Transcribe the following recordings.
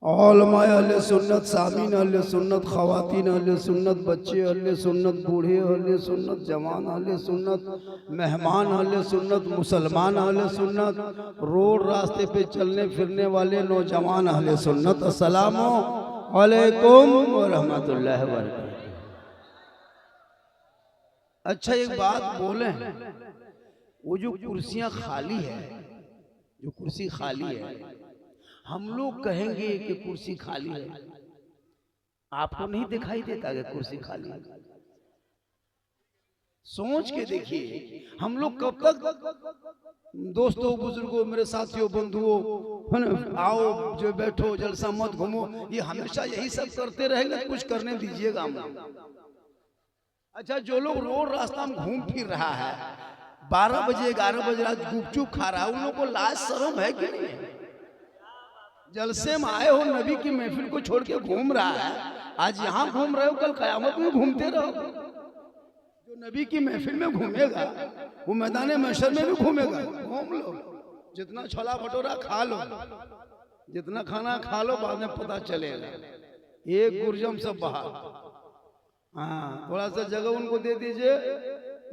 उलमा अहले सुन्नत, सामीन अहले सुन्नत, ख़वातीन अहले सुन्नत, बच्चे अहले सुन्नत, बूढ़े अहले सुन्नत, जवान अहले सुन्नत, मेहमान अहले सुन्नत, मुसलमान अहले सुन्नत, रोड रास्ते पे चलने फिरने वाले नौजवान अहले सुन्नत। अस्सलामु अलैकुम व रहमतुल्लाहि व बरकातुहू। अच्छा एक बात बोले, वो जो कुर्सियां खाली है, जो कुर्सी खाली है, हम लोग कहेंगे कि कुर्सी खाली है, आपको नहीं दिखाई देता कि कुर्सी खाली है? सोच के देखिए, हम लोग कब तक दोस्तों, बुजुर्गों, मेरे साथियों, बंधुओं, आओ जो बैठो, जलसा मत घूमो, ये हमेशा यही सब करते रहेंगे? कुछ करने दीजिएगा हम। अच्छा, जो लोग रोड रास्ता में घूम फिर रहा है, 12 बजे 11 बजे रात गुपचुप खा रहा है, उन लोगों को लाज शर्म है कि नहीं? जलसे में आए हो, नबी की महफिल को छोड़ के घूम रहा है, आज यहाँ घूम रहे हो, कल कयामत में घूमते रहो। जो नबी की महफिल में घूमेगा वो मैदान महशर में भी घूमेगा। घूम लो, जितना छोला भटूरा खा लो, जितना खाना खा लो, बाद में पता चलेगा। एक गुरजम सब बाहर। हाँ, थोड़ा सा जगह उनको दे दीजिए।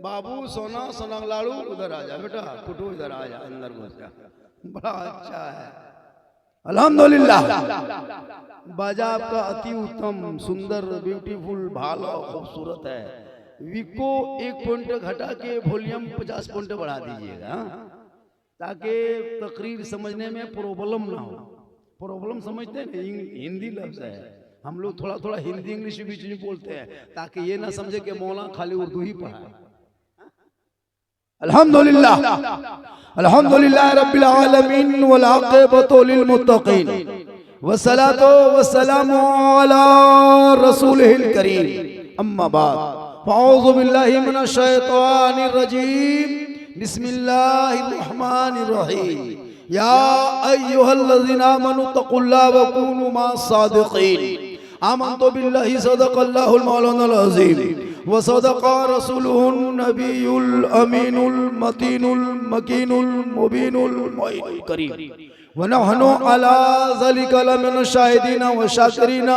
बाबू सोना सोना लाड़ू उधर आ जा बेटा, कुटू इधर आ जा, अंदर घुस जा। बड़ा अच्छा है, अल्हम्दुलिल्लाह। बाजा आपका अति उत्तम, सुंदर, ब्यूटीफुल, भालो खूबसूरत है। विको 1 पॉइंट घटा के वॉल्यूम 50 पॉइंट बढ़ा दीजिएगा, ताकि तकरीर समझने में प्रॉब्लम ना हो। प्रॉब्लम समझते हैं, हिंदी लफ्ज है, हम लोग थोड़ा थोड़ा हिंदी इंग्लिश बीच में बोलते हैं, ताकि ये ना समझे कि मौलाना खाली उर्दू ही पढ़ा है। अल्हम्दुलिल्लाह, अल्हम्दुलिल्लाह रब्बिल आलमीन वल आक़िबतु लिल मुत्तक़ीन वस्सलातु वस्सलामु अला रसूलिहिल करीम, अम्मा बाद, फ़अऊज़ु बिल्लाहि मिनश शैतानिर रजीम, बिस्मिल्लाहिर रहमानिर रहीम। या अय्युहल्लज़ीना आमनू तक़ुल्लाह व कूनू मअस सादिक़ीन। आमन्तु बिल्लाहि सदक़ल्लाहुल मौलानाल अज़ीम व सदक़ा रसूलुहुन नबियुल अमीनुल मतीनुल मकीनुल मुबीनुल मुइनुल करीम व नहनु अला ज़ालिका लमिन शाहिदीन व शाकिरीन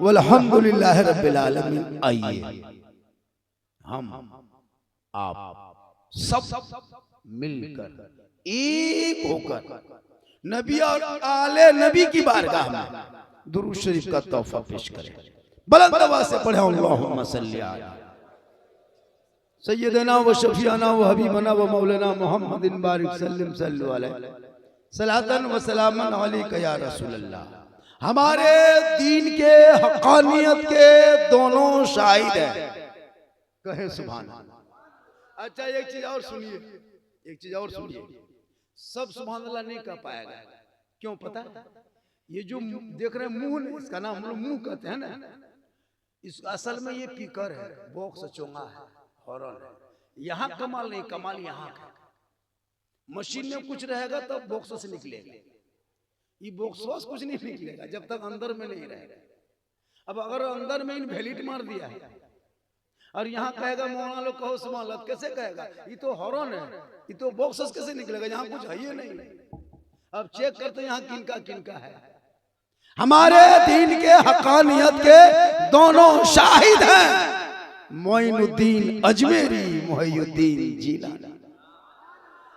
वल्हम्दुलिल्लाहि रब्बिल आलमीन। आइए हम आप सब मिलकर एक होकर नबी और आले नबी की बारगाह में दुरूद शरीफ का तोहफा पेश करें। बुलंद आवाज से पढ़े, अल्लाहुम्मा सल्ली अला सय्यदना व शफीअना व हबीबना व मौलाना मुहम्मदिन बारिक सल्लम सल्लु अलैहि सलातन व सलामन अलैका या रसूल अल्लाह। हमारे दीन के हक़ानियत के दोनों शाहिद हैं, कहे सुभान अल्लाह। अच्छा एक चीज और सुनिए, एक चीज और सुनिए, सब सुभान अल्लाह नहीं कह पाएगा। क्यों पता? ये जो देख रहे हैं मुंह, इसका नाम हम लोग मुंह कहते हैं ना, इस असल में ये पीकर है, बॉक्स चोंगा है, हॉर्न है। यहाँ कमाल नहीं, कमाल यहाँ है। मशीन में कुछ रहेगा तब तो बॉक्स से निकलेगा, ये बॉक्स कुछ नहीं निकलेगा जब तक अंदर में नहीं रहेगा। अब अगर अंदर में इनवैलिड मार दिया है और यहाँ कहेगा मौलाना लोग कहो सुभान अल्लाह, कैसे कहेगा? ये तो हॉर्न है, ये तो बॉक्स कैसे निकलेगा? यहाँ कुछ है ही नहीं। अब चेक करते यहाँ किनका किनका है। हमारे दीन के हक़ानियत के दोनों शाहिद हैं, मोइनुद्दीन अजमेरी, मोहिउद्दीन जीलानी।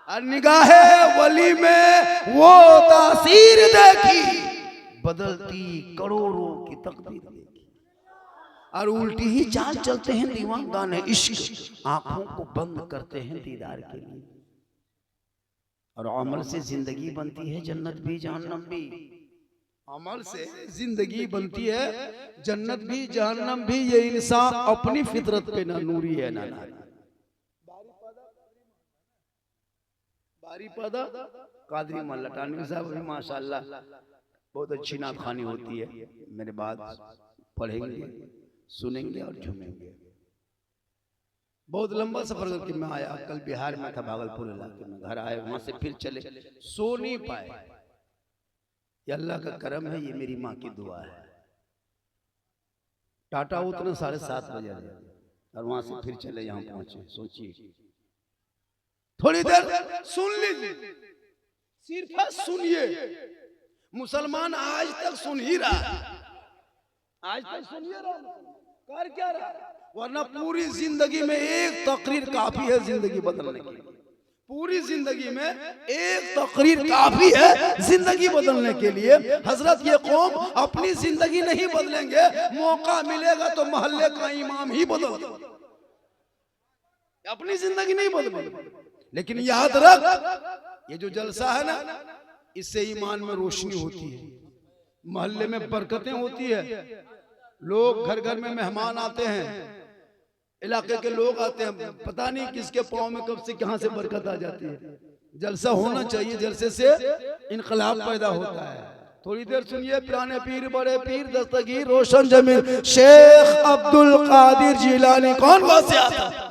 और निगाहे वली में वो तासीर देखी, बदलती करोड़ों की तकदीर देखी। और उल्टी ही चाल चलते हैं दीवानगाने इश्क, आंखों को बंद करते हैं दीदार के लिए। और अमल से जिंदगी बनती है जन्नत भी जहन्नम भी। अमल से जिंदगी बनती है जन्नत भी जहन्नम भी। ये इंसान अपनी फितरत पे ना नूरी है ना नारी। बारी पदा कादरी मल्ला टानवी साहब भी माशाल्लाह बहुत अच्छी नात खानी होती है। मेरे बाद पढ़ेंगे, सुनेंगे और झूमेंगे। बहुत लंबा सफर करके मैं आया, कल बिहार में था, भागलपुर इलाके में, घर आए, वहां से फिर चले, सो नहीं पाए। ये अल्लाह का करम है, ये मेरी माँ की दुआ है। टाटा उतरे 7:30 बजे और वहां से फिर चले यहाँ पहुंचे। सोचिए, थोड़ी देर सुन लीजिए, सिर्फ सुनिए, मुसलमान आज तक सुन ही रहा है, आज तक सुन ही रहा, कर क्या रहा है? वरना पूरी जिंदगी में एक तकरीर काफी है जिंदगी बदलने के लिए। पूरी जिंदगी में एक तकरीर काफी है जिंदगी बदलने के लिए। हजरत ये कौम अपनी जिंदगी नहीं बदलेंगे, मौका मिलेगा तो मोहल्ले का इमाम ही बदल, अपनी जिंदगी नहीं बदलेंगे। लेकिन याद रख, ये जो जलसा है ना, इससे ईमान में रोशनी होती है, मोहल्ले में बरकतें होती है, लोग घर घर में मेहमान आते हैं, इलाके के लोग आते हैं, पता नहीं किसके पाँव में कब से कहां से बरकत आ जाती है। जलसा होना चाहिए, जलसे से इनकलाब पैदा होता है। थोड़ी देर सुनिए, पुराने पीर बड़े पीर दस्तगीर रोशन जमीर शेख अब्दुल कादिर जिलानी। कौन गौसे आजम?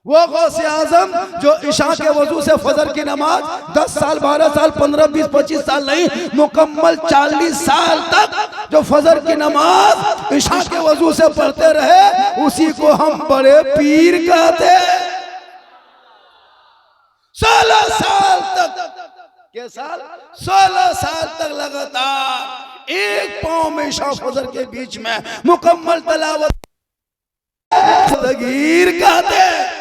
वो गौसे आजम जो इशा के वजू से फजर की नमाज 10 साल 12 साल 15 20 25 साल नहीं, मुकम्मल 40 साल तक जो फजर की नमाज इशा के वजू से पढ़ते रहे, उसी को हम बड़े पीर कहते। 16 साल तक, के साल 16 साल तक लगातार एक पांव में इशा फजर के बीच में मुकम्मल तलावत दस्तगीर कहते।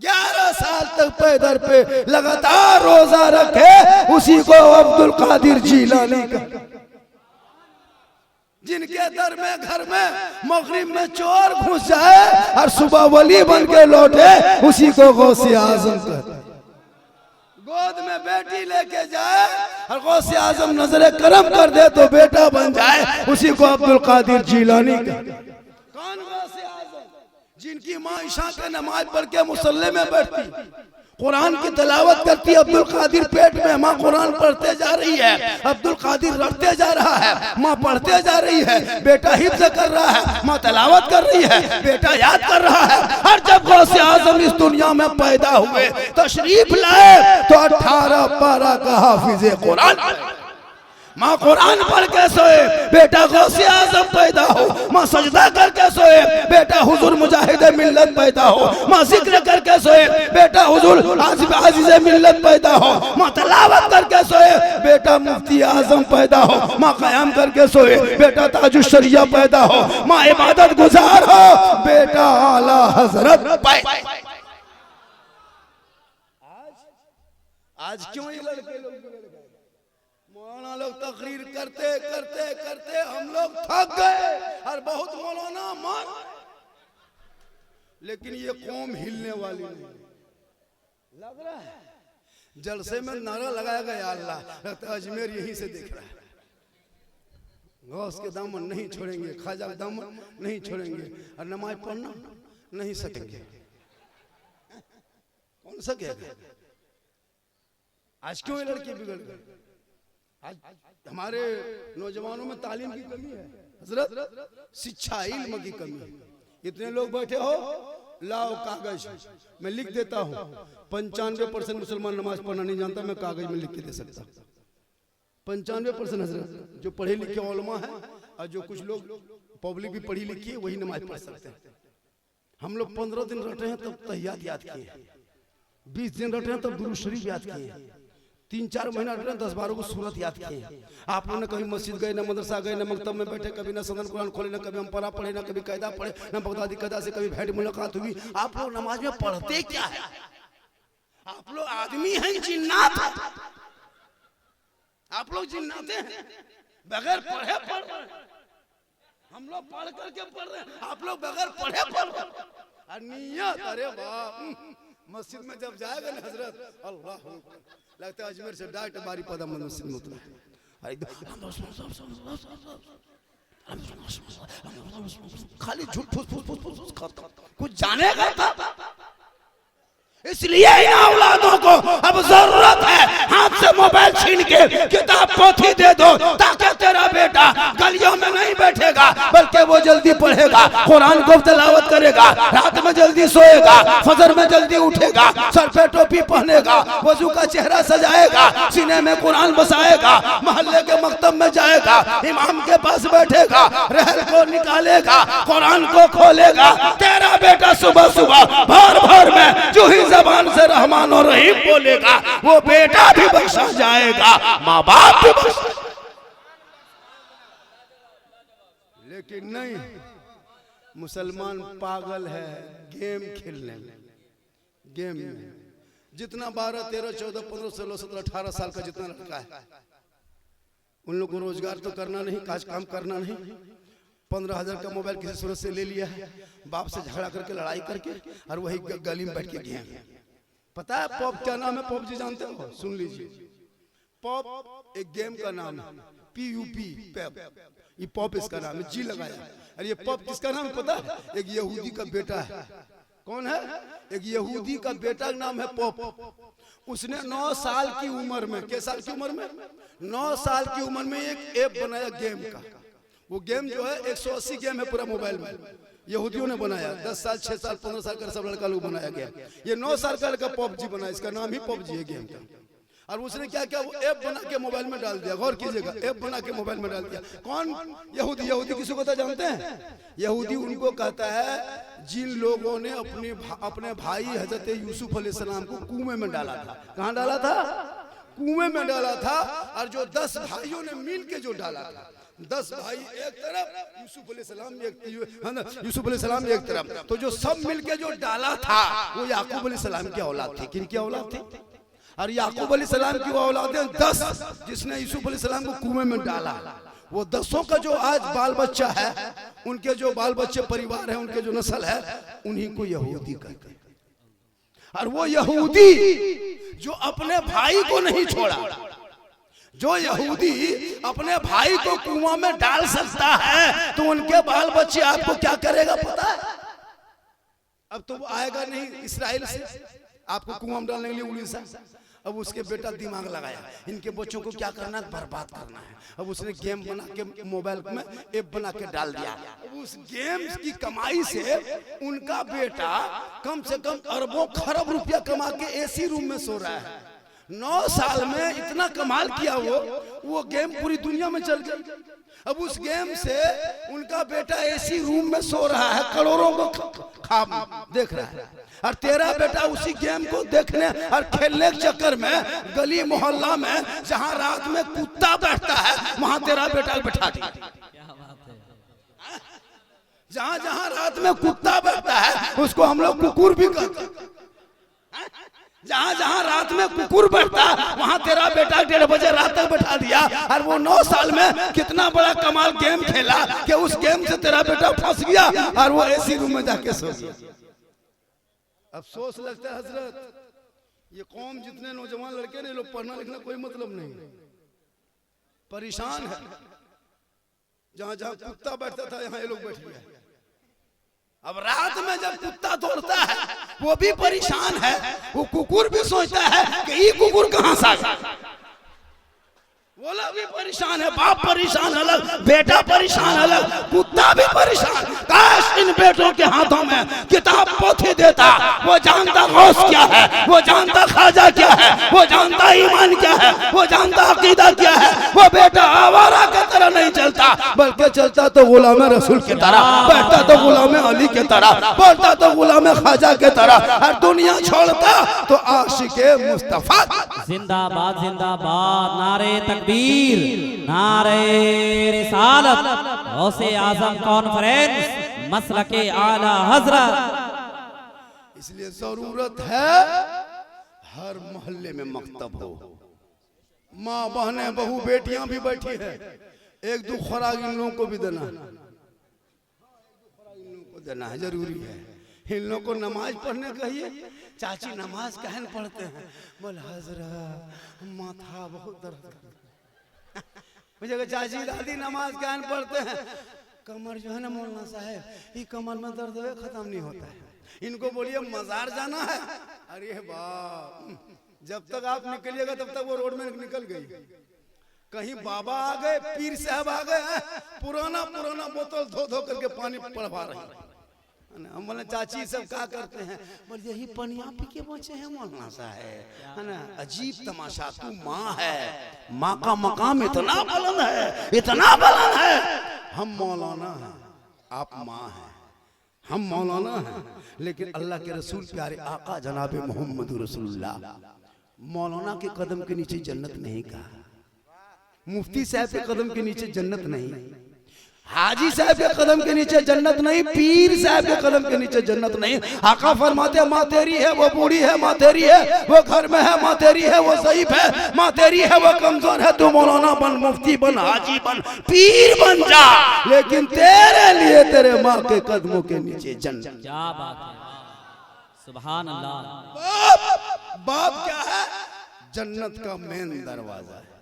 11 साल तक पैदर पे लगातार रोजा रखे, उसी को अब्दुल कादिर जिलानी का। जिनके दर में घर में मगरिब में चोर घुस जाए और सुबह वली बन के लौटे, उसी को गौसे आजम कहते। गोद में बेटी लेके जाए और गौसे आजम नजरे करम कर दे तो बेटा बन जाए, उसी को अब्दुल कादिर जिलानी कहते। कौन गौसे आजम? जिनकी माँ इशा के नमाज पढ़ के मुसल्ले में बैठती, कुरान की तिलावत करती, अब्दुल कादिर पेट में, माँ कुरान पढ़ते जा रही है, अब्दुल कादिर रटते जा रहा है, माँ पढ़ते जा रही है, बेटा हिफ्ज कर रहा है, माँ तिलावत कर रही है, बेटा याद कर रहा है। और जब गौसे आजम इस दुनिया में पैदा हुए, तशरीफ लाए, तो 18 पारा का हाफिज कुरान, माँ कुरान पढ़ के सोए, बेटा गौसे आजम पैदा हो, माँ सजदा करके सोए, बेटा हुजूर मुजाहिद मिल्लत पैदा हो, माँ जिक्र करके सोए, बेटा हुजूर आजिज मिल्लत पैदा हो, माँ तलावत करके सोए, बेटा मुफ्ती आजम पैदा हो, माँ क़याम करके सोए, बेटा ताजुश शरिया पैदा हो, माँ इबादत गुजार हो, बेटा आला हजरत पैदा। आज क्यों ये लड़के लोग, मौलाना लोग तकरीर करते करते करते हम लोग थक गए और बहुत मौलाना मान, लेकिन ये कौम हिलने वाली नहीं लग रहा है। जलसे में नारा लगाया गया, अल्लाह लगता है अजमेर यहीं से देख रहा है। गौस के दामन नहीं छोड़ेंगे, ख्वाजा के दामन नहीं छोड़ेंगे, और नमाज पढ़ना नहीं सकेंगे। कौन सकेगा? आज क्यों ये लड़के बिगड़ गए? आज हमारे नौजवानों में तालीम की कमी है हजरत, शिक्षा इल्म की कमी है। इतने लोग बैठे हो, लाओ कागज मैं लिख देता हूँ। 95% मुसलमान नमाज पढ़ना नहीं जानता, मैं कागज में लिख के दे सकता। 95% हजरत जो पढ़े लिखे उलमा है, और जो कुछ लोग पब्लिक भी पढ़ी लिखी है, वही नमाज पढ़ सकते हैं। हम लोग 15 दिन रटे हैं तब तहियात याद किए, 20 दिन रटे हैं तब दुरूद शरीफ याद किए, 3-4 महीना रटे हैं 10-12 को सूरत याद किए। आप लोगों ने कभी मस्जिद गए, ना मदरसा गए, ना मकतब में बैठे, कभी ना सदन कुरान खोले, ना कभी हम परा पढ़े, ना कभी कायदा पढ़े, ना बगदादी कायदा से कभी भेंट मुलाकात हुई। आप लोग नमाज में पढ़ते क्या है? आप लोग आदमी हैं जिन्नात? आप लोग जिन्नाते हैं, बगैर पढ़े पढ़ रहे हैं। हम लोग पढ़ करके पढ़ रहे हैं, आप लोग बगैर पढ़े पढ़ रहे हैं। नियत, अरे बाप, मस्जिद में जब जाएगा ना हजरत, अल्लाह लगता है अजमेर से डायरेक्ट बारी पदा मस्जिद में उतरा। खाली झूठ फूस फूस फूस फूस खाता, कुछ जानेगा था। इसलिए इन औलादों को अब जरूरत है हाथ से मोबाइल छीन के किताब पोथी दे दो, ताकि तेरा बेटा गलियों में नहीं बैठेगा, बल्कि के वो जल्दी पढ़ेगा, कुरान को तिलावत करेगा, रात में जल्दी सोएगा, फजर में जल्दी उठेगा, सर पे टोपी पहनेगा, वजू का चेहरा सजाएगा, सीने में कुरान बसाएगा, मोहल्ले के मकतब में जाएगा, इमाम के पास बैठेगा, रहल को निकालेगा, कुरान को खोलेगा। तेरा बेटा सुबह सुबह भर भर में जो ही जबान से रहमान और रहीम बोलेगा, वो बेटा भी बख्शा जाएगा, माँ बाप भी बख्शा। लेकिन नहीं, मुसलमान पागल है गेम खेलने में। गेम में जितना 12, 13, 14, 15, 16, 17, 18 साल का जितना लड़का है, उन लोग को रोजगार तो करना नहीं, काज काम करना नहीं, 15,000 का मोबाइल किसी सूरत से ले लिया है, बाप से झगड़ा करके लड़ाई करके, और वही गली में बैठ के गेम। पता है पॉप क्या नाम है? पॉप जी जानते हो? सुन लीजिए, पॉप एक गेम का नाम है, PUP पैप, ये पॉप इसका नाम है, जी लगाया। अरे ये पॉप किसका नाम है पता है? एक यहूदी का बेटा है। कौन है? एक यहूदी का बेटा का नाम है पॉप। उसने 9 साल की उम्र में, किस साल की उम्र में? 9 साल की उम्र में एक ऐप बनाया गेम का। वो गेम जो है 180 गेम है पूरा मोबाइल में, यहूदियों ने बनाया। 10 साल, 6 साल, 15 साल का सब लड़का लोग बनाया गया। ये 9 साल का लड़का पबजी बनाया, इसका नाम ही पबजी है गेम का। और उसने क्या किया? वो ऐप बना के मोबाइल में डाल दिया। गौर कीजिएगा, ऐप बना के मोबाइल में डाल दिया। कौन? यहूदी। यहूदी किसी को तो जानते हैं? यहूदी उनको कहता है जिन लोगों ने अपने भाई हजरत यूसुफ अलैहिस्सलाम को कुएं में डाला था। कहाँ डाला था? कुएं में डाला था। और जो 10 भाइयों ने मिल के जो डाला था, 10 भाई एक तरफ, यूसुफ अलैहिस्सलाम एक तरफ, तो जो सब मिलके जो डाला था वो याकूब अलैहिस्सलाम की औलाद थी। किन की औलाद थी? और याकूब अलैहिस्सलाम की औलादें 10, जिसने यूसुफ अलैहिस्सलाम को कुएं में डाला। वो 10 का जो आज बाल बच्चा है, उनके जो बाल बच्चे परिवार है, उनके जो नस्ल है, उन्हीं को यहूदी कहते हैं। और वो यहूदी जो अपने भाई को नहीं छोड़ा, जो यहूदी अपने भाई को कुआं में डाल सकता है, तो उनके बाल बच्चे आपको क्या करेगा पता है? अब तो वो आएगा नहीं इस्राइल से आपको कुआं में डालने के लिए, उड़ीसा। अब उसके बेटा दिमाग लगाया, इनके बच्चों को क्या करना है? बर्बाद करना है। अब उसने गेम बना के मोबाइल में ऐप बना के डाल दिया। अब उस गेम की कमाई से उनका बेटा कम से कम अरबों खरब रुपया कमा के एसी रूम में सो रहा है। 9 साल में इतना कमाल किया वो गेम पूरी दुनिया में चल गया। अब उस गेम से उनका बेटा एसी रूम में सो रहा है, करोड़ों को ख्वाब देख रहा है। और तेरा बेटा उसी गेम को देखने और खेलने के चक्कर में गली मोहल्ला में जहां रात में कुत्ता बैठता है, वहां तेरा बेटा बैठा दिया। जहां जहां रात में कुत्ता बैठता है उसको हम लोग कुकुर भी कहते हैं। जहां जहां रात में कुकुर बैठता वहां तेरा बेटा 1:30 बजे रात तक बैठा दिया। और वो 9 साल में कितना बड़ा कमाल गेम खेला कि उस गेम से तेरा बेटा फंस गया और वो एसी रूम में जाके सो गया। अफसोस लगता है हजरत, ये कौम जितने नौजवान लड़के ने, लोग पढ़ना लिखना कोई मतलब नहीं, परेशान है। जहां जहां कुत्ता बैठता था यहाँ ये लोग बैठ गए। अब रात में जब कुत्ता दौड़ता है वो भी परेशान है, वो कुकुर भी सोचता है कि ये कुकुर कहां से आ गया। वो लोग भी परेशान है, बाप परेशान अलग, बेटा परेशान अलग, कुत्ता भी परेशान। काश इन बेटों के हाथों में किताब पोथी देता। वो जानता गौस क्या है, वो जानता खाजा क्या है, वो जानता ईमान क्या है, वो जानता अकीदा क्या है। वो बेटा आवारा की तरह नहीं चलता, बल्कि चलता तो गुलाम रसूल की तरह, बैठता तो गुलाम अली की तरह, बोलता तो गुलाम खाजा की तरह, और दुनिया छोड़ता तो आशिके मुस्तफा। जिंदाबाद जिंदाबाद, नारे तकबीर, नारे रिसालत, गौसे आजम कॉन्फ्रेंस, मसलके आला हजरत। इसलिए जरूरत है हर मोहल्ले में मकतब हो। माँ बहनें बहू बेटियां भी बैठी है, 1-2 खुराक इन लोगों को भी देना है, इन लोगों को देना है, जरूरी है। इन लोगों को नमाज पढ़ने कहिए, चाची नमाज कहन पढ़ते हैं, बोल हजरत माथा बहुत दर्द करता है। मुझे चाची दादी नमाज कहन पढ़ते हैं, कमर जो है ना मौलाना साहब, ये कमर में दर्द है खत्म नहीं होता है। इनको बोलिए मजार जाना है, अरे बाप, जब तक आप निकलिएगा तब तक वो रोड में निकल गई। कहीं बाबा आ गए, पीर साहब आ गए, पुराना बोतल धो धो करके पानी पड़वा रहे हैं। हम बोले चाची सब क्या करते हैं? बोले यही पनिया पी के बचे हैं मौलाना साहब, है ना। अजीब तमाशा, तू माँ है, माँ का मकाम इतना बुलंद है, इतना बुलंद है। हम मौलाना हैं, आप माँ हैं, हम मौलाना हैं, लेकिन अल्लाह के रसूल प्यारे आका जनाब मोहम्मद रसूलुल्लाह मौलाना के कदम के नीचे जन्नत नहीं कहा, मुफ्ती साहब के कदम के नीचे जन्नत नहीं, हाजी साहब के कदम के नीचे जन्नत नहीं, पीर साहब के कदम के नीचे जन्नत नहीं। आका फरमाते माँ तेरी है वो बूढ़ी है, माँ तेरी है वो घर में है, माँ तेरी है वो ज़ईफ है, माँ तेरी है वो कमजोर है, तू मौलाना बन, मुफ्ती बन, हाजी बन, पीर बन जा, लेकिन तेरे लिए तेरे माँ के कदमों के नीचे जन्नत। क्या बात है, सुभान अल्लाह। बाप क्या है? जन्नत का मेन दरवाजा है।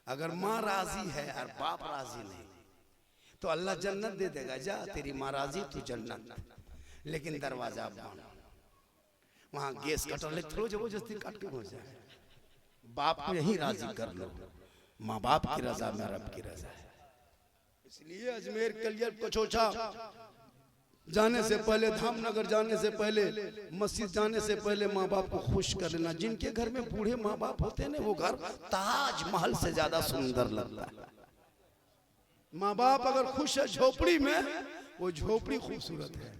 अगर माँ राजी है और बाप राजी नहीं तो अल्लाह जन्नत दे देगा, जा तेरी माँ राजी तू जन्नत, लेकिन दरवाजा बंद। वहां गैस कटर थोड़ा जबरदस्ती काट के हो जाए, बाप को यही राजी कर लो, माँ बाप की रजा में रब की रजा है। इसलिए अजमेर कलियर कचौचा जाने से पहले, धामनगर जाने से पहले, मस्जिद जाने से पहले माँ बाप को खुश कर लेना। जिनके घर में बूढ़े माँ बाप होते हैं ना, वो घर ताजमहल से ज्यादा सुंदर लगता है। माँ बाप अगर खुश है झोपड़ी में, वो झोपड़ी खूबसूरत है।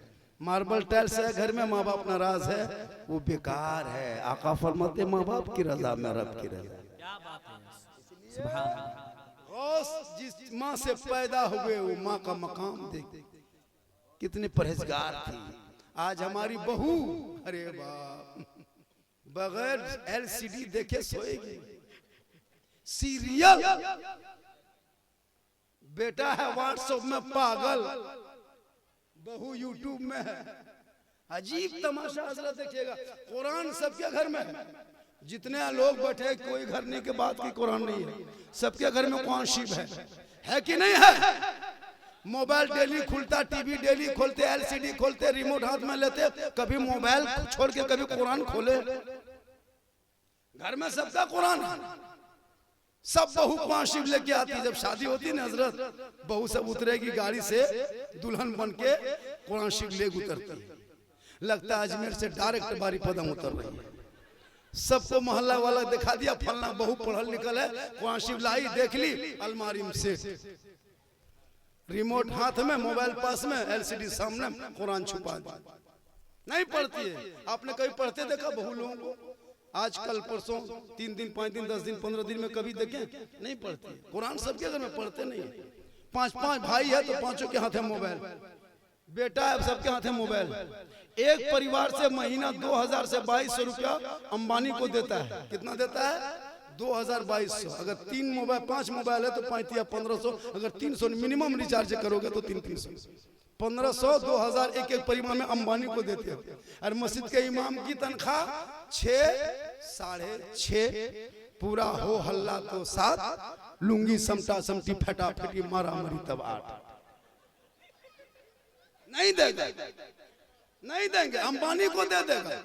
मार्बल टाइल्स है घर में, माँ बाप नाराज है, वो बेकार है। आका फरमाते माँ बाप की रजा में रब की रजा। क्या बात है, सुभान अल्लाह। जिस माँ से पैदा हुए वो माँ का मकाम देख, कितने परहेजगार थी। आज हमारी बहू, अरे बाप, बगैर एलसीडी देखे सोएगी। सीरियल, बेटा है व्हाट्सएप में पागल, बहू यूट्यूब में है। अजीब तमाशा हजरत देखिएगा। कुरान सबके घर में है, जितने लोग बैठे कोई घर नहीं के बात की कुरान नहीं है, सबके घर में कुरान शरीफ है कि नहीं है? मोबाइल डेली खुलता, टीवी डेली खोलते, एलसीडी खोलते, रिमोट हाथ में लेते, कभी मोबाइल छोड़ के कभी कुरान खोले। घर में सबका कुरान, सब बहू कुरान शरीफ लेके आती। जब शादी होती ना हजरत, बहू सब उतरेगी गाड़ी से, दुल्हन बन के कुरान शरीफ ले उतरती। लगता है अजमेर से डायरेक्ट बारी पदम उतर रही है। सबको मोहल्ला वाला दिखा दिया, फलना बहू पढ़ल लिखल है, कुरान शरीफ लाई, देख ली, अलमारी में से, रिमोट हाथ में, मोबाइल पास में, एलसीडी सामने, कुरान छुपा दी। नहीं पढ़ती है। आपने कभी पढ़ते देखा बहू लोगों को? आजकल परसों 3 दिन 5 दिन 10 दिन 15 दिन में कभी देखें? नहीं पढ़ती। कुरान सबके घर में पढ़ते नहीं है। 5 भाई है तो पांचों के हाथ है मोबाइल, बेटा है सबके हाथ है मोबाइल। एक परिवार से महीना 2000 से 2200 रुपया अंबानी को देता है। कितना देता है? 2200। अगर 5 मोबाइल है तो 5 या 1500, अगर 300 मिनिमम रिचार्ज करोगे तो 300, 1500, 2000 एक परिवार में अंबानी को देते हैं। और मस्जिद के इमाम की तनख्वाह 6, 6.5, पूरा हो हल्ला तो 7, लुंगी समटा समटी फटा फटी मारा मरी तब 8। नहीं देगा, नहीं देंगे। अंबानी को दे देगा,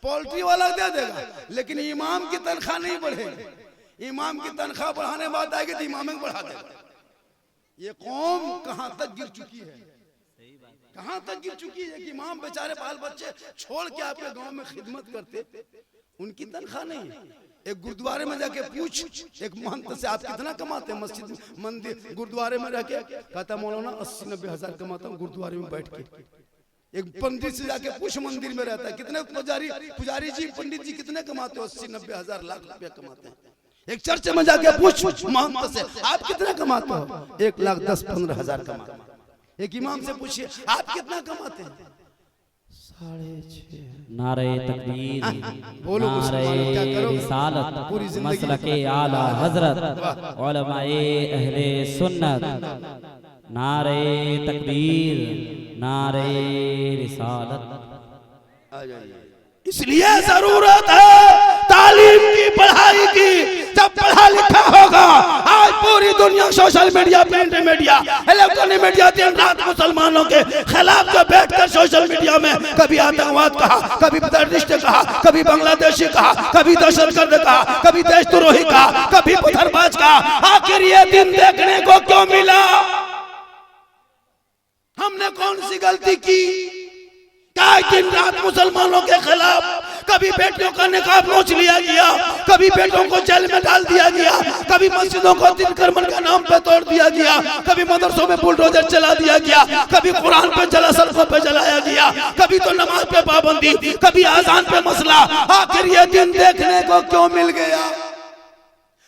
पोल्ट्री वाला दे देगा, लेकिन इमाम की तनख्वाह नहीं बढ़ेगी। इमाम की तनख्वाह बढ़ाने बात आएगी तो इमाम बढ़ा देगा। ये कौम कहां तक गिर चुकी है, कहां तक गिर चुकी है कि इमाम बेचारे बाल बच्चे छोड़ के आपके गांव में खिदमत करते, उनकी तनख्वाह नहीं है। एक गुरुद्वारे में जाके पूछ एक महंत से, आप कितना कमाते हैं? मस्जिद मंदिर गुरुद्वारे में रह के कहता मौलाना 80-90 हजार कमाता हूँ गुरुद्वारे में बैठ के। एक पंडित से जाके पूछ, मंदिर में रहता है, कितने पुजारी जी, पंडित जी कितने कमाते हो? 80-90 हजार, लाख रुपया कमाते हैं। एक चर्च में जाके पूछ महंत से, आप कितना कमाते हो? 1,10-15 हजार कमाते हैं। एक इमाम से पूछिए, आप कितना कमाते हैं? 6.5। नारे तकबीर, बोलो नारे रिसालत, मसलके आला हजरत, उलमाए अहले सुन्नत, नारे तकबीर, नारे रिसालत। आ जाइए। इसलिए जरूरत है तालीम की, पढ़ाई की। जब पढ़ा लिखा होगा, आज पूरी दुनिया social media, print media, electronic media दिन रात मुसलमानों के खिलाफ जो बैठकर सोशल मीडिया में कभी आतंकवाद कहा, कभी टेररिस्ट कहा, कभी बांग्लादेशी कहा, कभी दहशतगर्द कहा, कभी देशद्रोही कहा, कभी पत्थरबाज कहा, आखिर ये दिन देखने को क्यों मिला? हमने कौन सी गलती की? क्या दिन रात मुसलमानों के खिलाफ कभी बेटियों का निकाब नोच लिया गया, कभी बेटों को जेल में डाल दिया गया, कभी मस्जिदों को तिनकरमन के नाम पे तोड़ दिया गया, कभी मदरसों में बुलडोजर चला दिया गया, कभी कुरान पे जला, सड़कों पे जलाया गया, कभी तो नमाज पे पाबंदी, कभी आजान पे मसला। आखिर ये दिन देखने को क्यों मिल गया?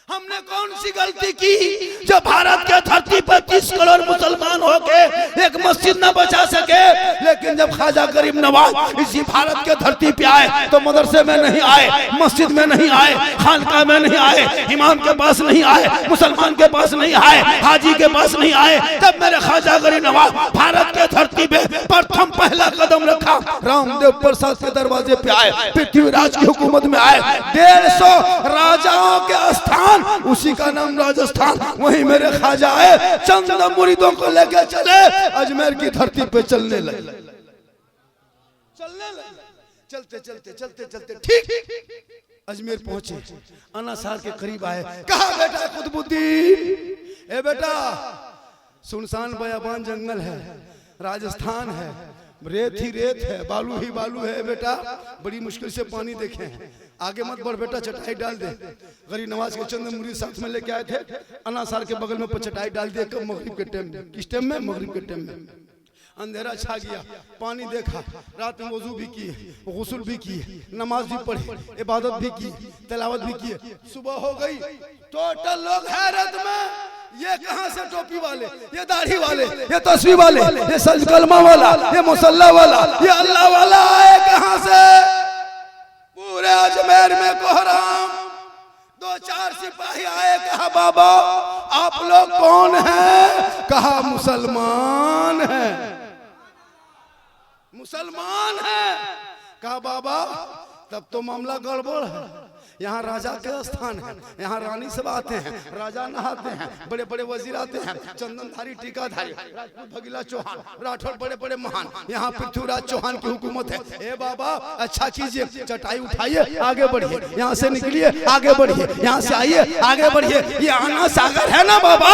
हमने कौन सी गलती की जो भारत के धरती पर 30 करोड़ मुसलमान होके एक मस्जिद न बचा सके? लेकिन जब ख्वाजा गरीब नवाज इसी भारत के धरती पे आए तो मदरसे में नहीं आए, मस्जिद में नहीं आए, खानका में नहीं आए, इमाम के पास नहीं आए, मुसलमान के पास नहीं आए, हाजी के पास नहीं आए। तब मेरे ख्वाजा गरीब नवाज भारत के धरती पे प्रथम पहला कदम रखा, रामदेव प्रसाद के दरवाजे पे आए, पृथ्वीराज की हुकूमत में आए। 150 राजाओं के स्थान, उसी का नाम राजस्थान, वहीं मेरे ख्वाजा आए, चंद मुरीदों को लेकर चले, अजमेर की धरती पे चलने लगे। चलते चलते चलते चलते ठीक अजमेर पहुंचे, अनासार के करीब आए। कहा बेटा कुतुबुद्दीन, ए बेटा सुनसान बयाबान जंगल है, राजस्थान है, रेत ही रेत है, बालू ही बालू है बेटा, बड़ी मुश्किल से पानी देखे हैं, आगे मत बढ़ बेटा, चटाई डाल दे। गरीब नवाज के चंद मुरीद साथ में लेके आए थे, अनासार के बगल में चटाई डाल दिया। कब? मगरिब के टाइम में। किस टाइम में? मगरिब के टाइम में। अंधेरा छा गया, पानी देखा, रात में वजू भी किए, गुस्ल भी किए, नमाज भी पढ़ी, इबादत भी की, तिलावत भी की। सुबह हो गई, टोटल लोग हैरत में, ये कहां से टोपी वाले, ये दाढ़ी वाले, ये तस्वीर वाले, ये सज कलमा वाला, ये मुसल्ला वाला, ये अल्लाह वाला आए कहां से? पूरे अजमेर में कोहराम। 2-4 सिपाही आए, कहा बाबा आप लोग कौन हैं? कहा मुसलमान हैं। मुसलमान हैं? कहा बाबा तब तो मामला गड़बड़ है, यहाँ राजा के स्थान है, यहाँ रानी सब आते हैं, राजा नहाते हैं, बड़े बड़े वजीर आते हैं, चंदनधारी टीकाधारी, राजपूत भगीला चौहान, राठौर बड़े बड़े महान, यहाँ पृथ्वीराज चौहान की हुकूमत है। ए बाबा अच्छा कीजिए, चटाई उठाइए, आगे बढ़िए, यहाँ से निकलिए, आगे बढ़िए, यहाँ से आइए, आगे बढ़िए। ये आना सागर है ना बाबा,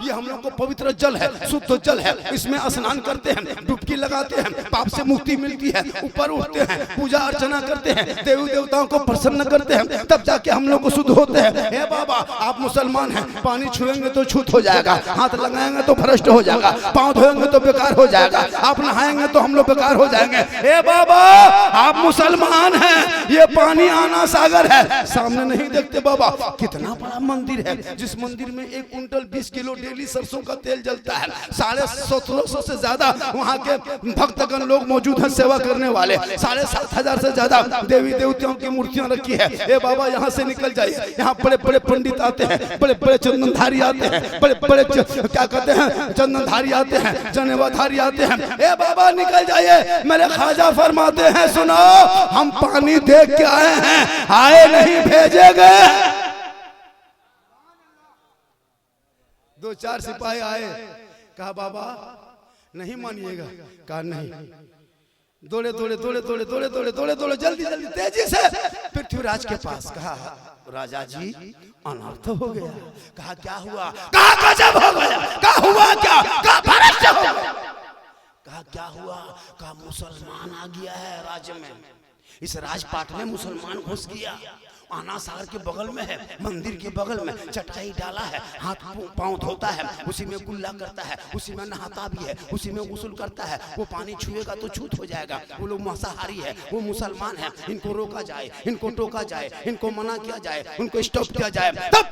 ये हम लोग को पवित्र जल है, शुद्ध जल है, इसमें स्नान करते हैं, डुबकी लगाते हैं, पाप से मुक्ति मिलती है, ऊपर उठते हैं, पूजा अर्चना करते हैं, देवी देवताओं को प्रसन्न करते हैं, तब जाके हम लोग को शुद्ध होते हैं। हे बाबा आप मुसलमान हैं, पानी छुएंगे तो छूत हो जाएगा, हाथ लगाएंगे तो भ्रष्ट हो जाएगा, पाँव धोएंगे तो बेकार हो जाएगा, आप नहाएंगे तो हम लोग बेकार हो जाएंगे। हे बाबा आप मुसलमान हैं, ये पानी आना सागर है, सामने नहीं देखते बाबा कितना बड़ा मंदिर है, जिस मंदिर में 1 कुंटल 20 किलो डेली सरसों का तेल जलता है, 1750 से ज्यादा वहाँ के भक्तगण लोग मौजूद हैं सेवा करने वाले, 7,500 से ज्यादा देवी देवताओं की मूर्तियां रखी है। ए बाबा यहाँ से निकल जाइए, यहाँ बड़े बड़े पंडित आते हैं, बड़े बड़े चंदनधारी आते हैं, बड़े बड़े क्या कहते हैं चंदनधारी आते हैं, जनेवाधारी आते हैं। ए बाबा निकल जाइए, मेरे ख्वाजा फरमाते हैं सुनो हम पानी देख के आए हैं, आए नहीं भेजे गए। 2-4 सिपाही आए, कहा बाबा नहीं मानिएगा, कहा नहीं, दौड़े दौड़े दौड़े दौड़े दौड़े दौड़े दौड़े दौड़े जल्दी जल्दी तेजी से पृथ्वीराज के पास। कहा राजा जी अनर्थ हो गया। कहा क्या हुआ? कहा गजब हो गया। कहा हुआ क्या? कहा भ्रष्ट हो गया। कहा क्या हुआ? कहा मुसलमान आ गया है राज्य में, इस राजपाट में मुसलमान घुस गया, आनासार के बगल में है, मंदिर के बगल में चटाई डाला है, हाथ पांव धोता है, उसी में कुल्ला करता है, उसी में नहाता भी है, उसी में गुस्ल करता है, वो पानी छुएगा तो छूत हो जाएगा, वो लोग मांसाहारी है, वो मुसलमान है, इनको रोका जाए, इनको टोका जाए, इनको मना किया जाए, उनको स्टॉप किया जाए। तब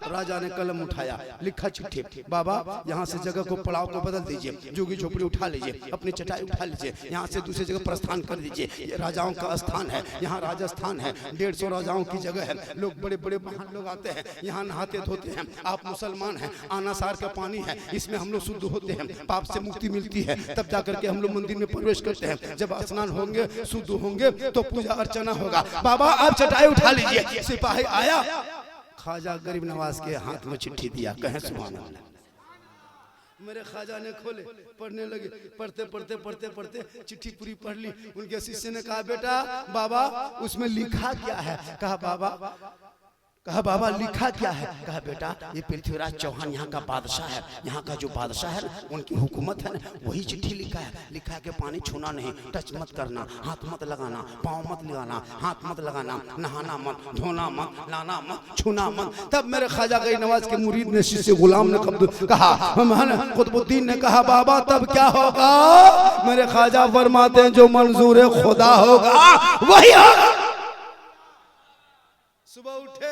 राजा ने कलम उठाया, लिखा चिट्ठी, बाबा यहाँ से जगह को पड़ाव को बदल दीजिए, जोगी झोपड़ी उठा लीजिए, अपनी चटाई उठा लीजिए, यहाँ से दूसरी जगह प्रस्थान कर दीजिए, ये राजाओं का स्थान है, यहाँ राजस्थान है, 150 राजाओं की जगह है, लोग बड़े बड़े महान लोग आते हैं, यहाँ नहाते धोते हैं, आप मुसलमान हैं, आनासार का पानी है, इसमें हम लोग शुद्ध होते हैं, पाप से मुक्ति मिलती है, तब जाकर के हम लोग मंदिर में प्रवेश करते हैं, जब स्नान होंगे शुद्ध होंगे तो पूजा अर्चना होगा। बाबा आप चटाई उठा लीजिए। सिपाही आया, ख्वाजा गरीब नवाज के हाथ में चिट्ठी दिया, कहें सुभान अल्लाह। मेरे ख्वाजा ने खोले, पढ़ने लगे, पढ़ते पढ़ते पढ़ते पढ़ते चिट्ठी पूरी पढ़ ली। उनके शिष्य ने कहा बेटा बाबा उसमें लिखा क्या है? कहा बाबा लिखा क्या है? कहा बेटा ये पृथ्वीराज चौहान यहाँ का बादशाह है, यहाँ का जो बादशाह है ना उनकी हुकूमत है ना, वही चिट्ठी लिखा है। लिखा है कि पानी छूना नहीं, टच मत करना, हाथ मत लगाना, पाँव मत लगाना, हाथ मत लगाना, नहाना मत, धोना मत, लाना मत, छूना मत। तब मेरे ख्वाजा गरीब नवाज के मुरीद ने, शिष्य गुलाम ने कहा, कुतुबुद्दीन ने कहा बाबा तब क्या होगा? मेरे ख्वाजा फरमाते हैं जो मंजूर खुदा होगा वही होगा। सुबह उठे